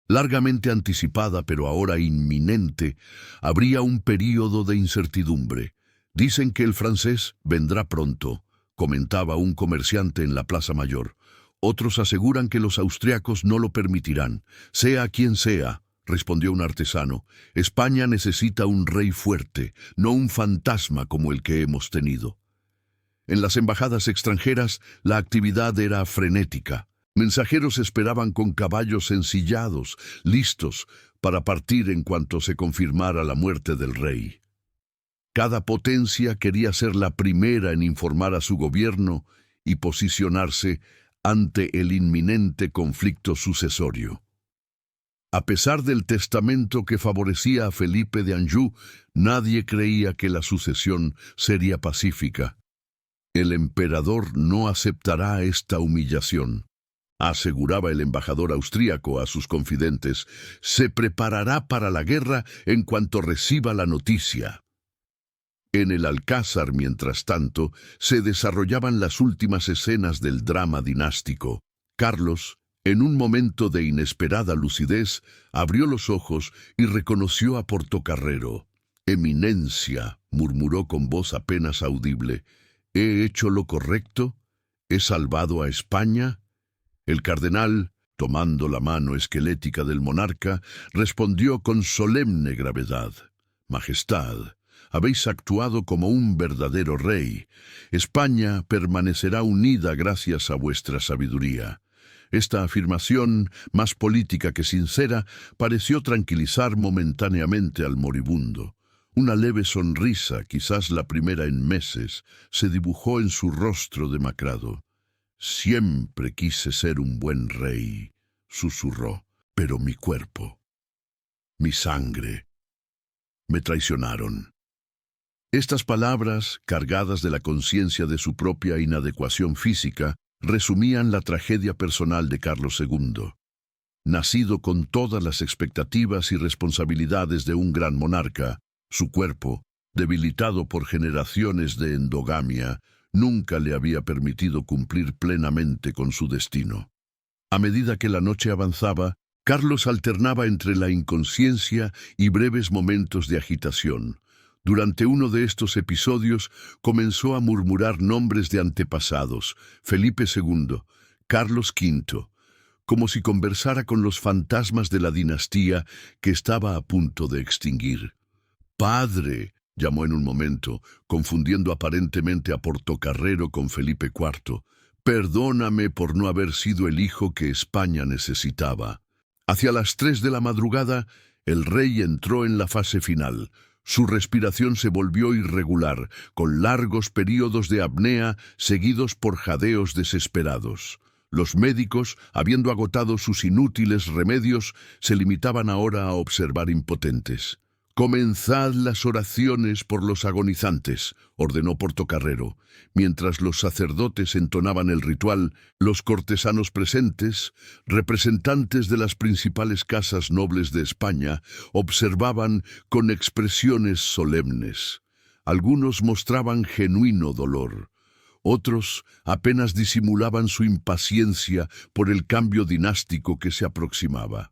largamente anticipada pero ahora inminente, abría un período de incertidumbre. «Dicen que el francés vendrá pronto», comentaba un comerciante en la Plaza Mayor. «Otros aseguran que los austriacos no lo permitirán. Sea quien sea», respondió un artesano, «España necesita un rey fuerte, no un fantasma como el que hemos tenido». En las embajadas extranjeras la actividad era frenética. Mensajeros esperaban con caballos ensillados, listos para partir en cuanto se confirmara la muerte del rey. Cada potencia quería ser la primera en informar a su gobierno y posicionarse ante el inminente conflicto sucesorio. A pesar del testamento que favorecía a Felipe de Anjou, nadie creía que la sucesión sería pacífica. «El emperador no aceptará esta humillación», aseguraba el embajador austríaco a sus confidentes. Se preparará para la guerra en cuanto reciba la noticia. En el Alcázar, mientras tanto, se desarrollaban las últimas escenas del drama dinástico. Carlos, en un momento de inesperada lucidez, abrió los ojos y reconoció a Portocarrero. «Eminencia», murmuró con voz apenas audible, «¿he hecho lo correcto? ¿He salvado a España?» El cardenal, tomando la mano esquelética del monarca, respondió con solemne gravedad: «Majestad, habéis actuado como un verdadero rey. España permanecerá unida gracias a vuestra sabiduría». Esta afirmación, más política que sincera, pareció tranquilizar momentáneamente al moribundo. Una leve sonrisa, quizás la primera en meses, se dibujó en su rostro demacrado. «Siempre quise ser un buen rey», susurró, «pero mi cuerpo, mi sangre, me traicionaron». Estas palabras, cargadas de la conciencia de su propia inadecuación física, resumían la tragedia personal de Carlos II. Nacido con todas las expectativas y responsabilidades de un gran monarca, su cuerpo, debilitado por generaciones de endogamia, nunca le había permitido cumplir plenamente con su destino. A medida que la noche avanzaba, Carlos alternaba entre la inconsciencia y breves momentos de agitación. Durante uno de estos episodios comenzó a murmurar nombres de antepasados: Felipe II, Carlos V, como si conversara con los fantasmas de la dinastía que estaba a punto de extinguir. «Padre», llamó en un momento, confundiendo aparentemente a Portocarrero con Felipe IV, «perdóname por no haber sido el hijo que España necesitaba». Hacia las 3 de la madrugada, el rey entró en la fase final. Su respiración se volvió irregular, con largos períodos de apnea seguidos por jadeos desesperados. Los médicos, habiendo agotado sus inútiles remedios, se limitaban ahora a observar impotentes. «Comenzad las oraciones por los agonizantes», ordenó Portocarrero. Mientras los sacerdotes entonaban el ritual, los cortesanos presentes, representantes de las principales casas nobles de España, observaban con expresiones solemnes. Algunos mostraban genuino dolor. Otros apenas disimulaban su impaciencia por el cambio dinástico que se aproximaba.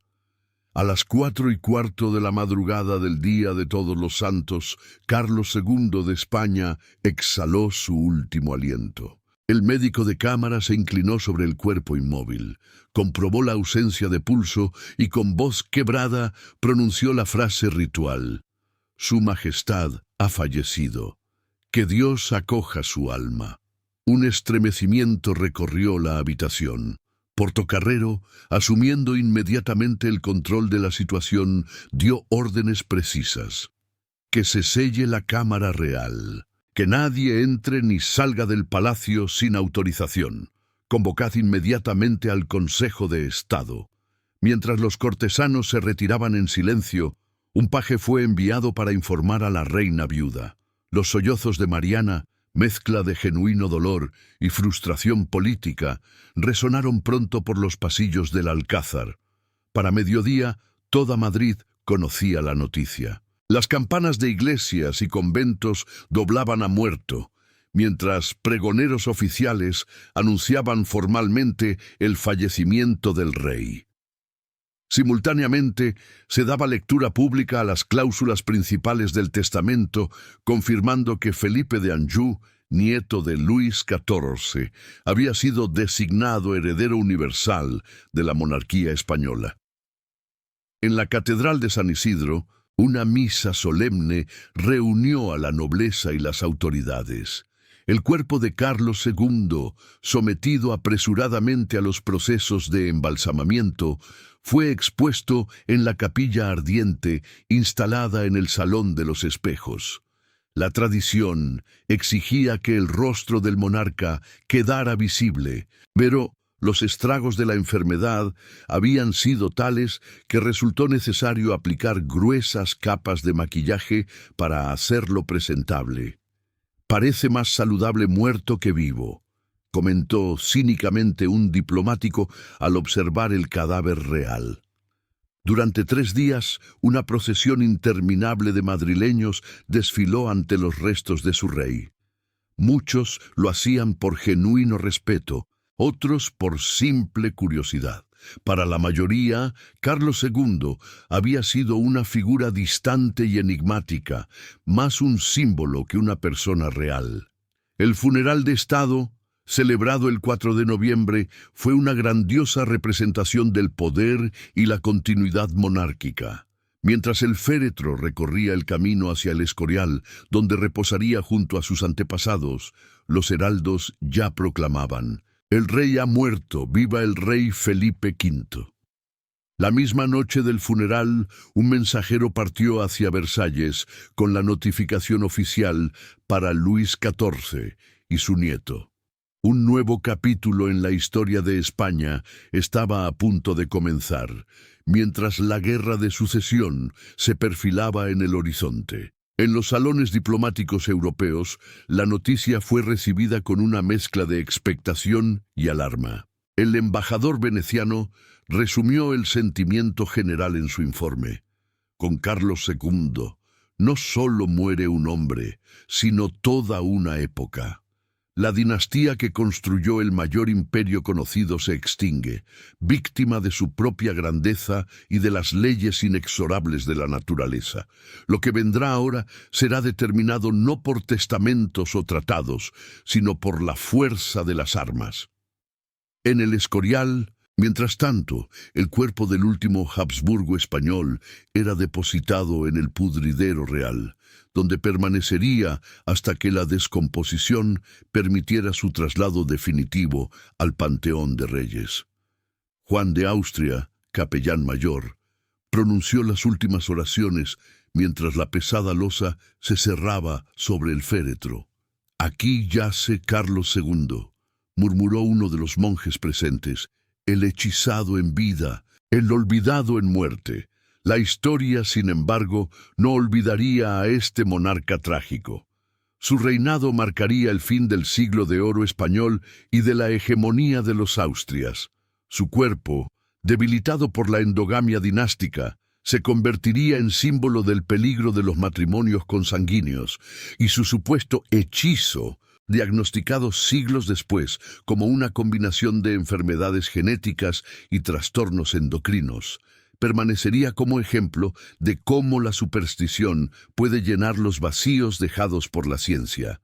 A las 4:15 de la madrugada del día de Todos los Santos, Carlos II de España exhaló su último aliento. El médico de cámara se inclinó sobre el cuerpo inmóvil, comprobó la ausencia de pulso y con voz quebrada pronunció la frase ritual: «Su Majestad ha fallecido. Que Dios acoja su alma». Un estremecimiento recorrió la habitación. Portocarrero, asumiendo inmediatamente el control de la situación, dio órdenes precisas: «Que se selle la cámara real. Que nadie entre ni salga del palacio sin autorización. Convocad inmediatamente al Consejo de Estado». Mientras los cortesanos se retiraban en silencio, un paje fue enviado para informar a la reina viuda. Los sollozos de Mariana, mezcla de genuino dolor y frustración política, resonaron pronto por los pasillos del Alcázar. Para mediodía, toda Madrid conocía la noticia. Las campanas de iglesias y conventos doblaban a muerto, mientras pregoneros oficiales anunciaban formalmente el fallecimiento del rey. Simultáneamente, se daba lectura pública a las cláusulas principales del testamento, confirmando que Felipe de Anjou, nieto de Luis XIV, había sido designado heredero universal de la monarquía española. En la Catedral de San Isidro, una misa solemne reunió a la nobleza y las autoridades. El cuerpo de Carlos II, sometido apresuradamente a los procesos de embalsamamiento, fue expuesto en la capilla ardiente instalada en el Salón de los Espejos. La tradición exigía que el rostro del monarca quedara visible, pero los estragos de la enfermedad habían sido tales que resultó necesario aplicar gruesas capas de maquillaje para hacerlo presentable. «Parece más saludable muerto que vivo», comentó cínicamente un diplomático al observar el cadáver real. Durante 3 días, una procesión interminable de madrileños desfiló ante los restos de su rey. Muchos lo hacían por genuino respeto, otros por simple curiosidad. Para la mayoría, Carlos II había sido una figura distante y enigmática, más un símbolo que una persona real. El funeral de Estado, celebrado el 4 de noviembre, fue una grandiosa representación del poder y la continuidad monárquica. Mientras el féretro recorría el camino hacia el Escorial, donde reposaría junto a sus antepasados, los heraldos ya proclamaban: «El rey ha muerto, viva el rey Felipe V». La misma noche del funeral, un mensajero partió hacia Versalles con la notificación oficial para Luis XIV y su nieto. Un nuevo capítulo en la historia de España estaba a punto de comenzar, mientras la guerra de sucesión se perfilaba en el horizonte. En los salones diplomáticos europeos, la noticia fue recibida con una mezcla de expectación y alarma. El embajador veneciano resumió el sentimiento general en su informe. Con Carlos II, no solo muere un hombre, sino toda una época. La dinastía que construyó el mayor imperio conocido se extingue, víctima de su propia grandeza y de las leyes inexorables de la naturaleza. Lo que vendrá ahora será determinado no por testamentos o tratados, sino por la fuerza de las armas. En el Escorial, mientras tanto, el cuerpo del último Habsburgo español era depositado en el pudridero real, donde permanecería hasta que la descomposición permitiera su traslado definitivo al Panteón de Reyes. Juan de Austria, capellán mayor, pronunció las últimas oraciones mientras la pesada losa se cerraba sobre el féretro. «Aquí yace Carlos II», murmuró uno de los monjes presentes, «el hechizado en vida, el olvidado en muerte». La historia, sin embargo, no olvidaría a este monarca trágico. Su reinado marcaría el fin del siglo de oro español y de la hegemonía de los Austrias. Su cuerpo, debilitado por la endogamia dinástica, se convertiría en símbolo del peligro de los matrimonios consanguíneos, y su supuesto hechizo, diagnosticado siglos después como una combinación de enfermedades genéticas y trastornos endocrinos, permanecería como ejemplo de cómo la superstición puede llenar los vacíos dejados por la ciencia.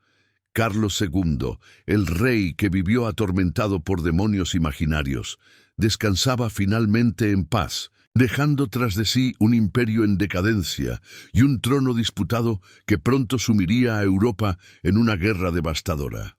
Carlos II, el rey que vivió atormentado por demonios imaginarios, descansaba finalmente en paz, dejando tras de sí un imperio en decadencia y un trono disputado que pronto sumiría a Europa en una guerra devastadora.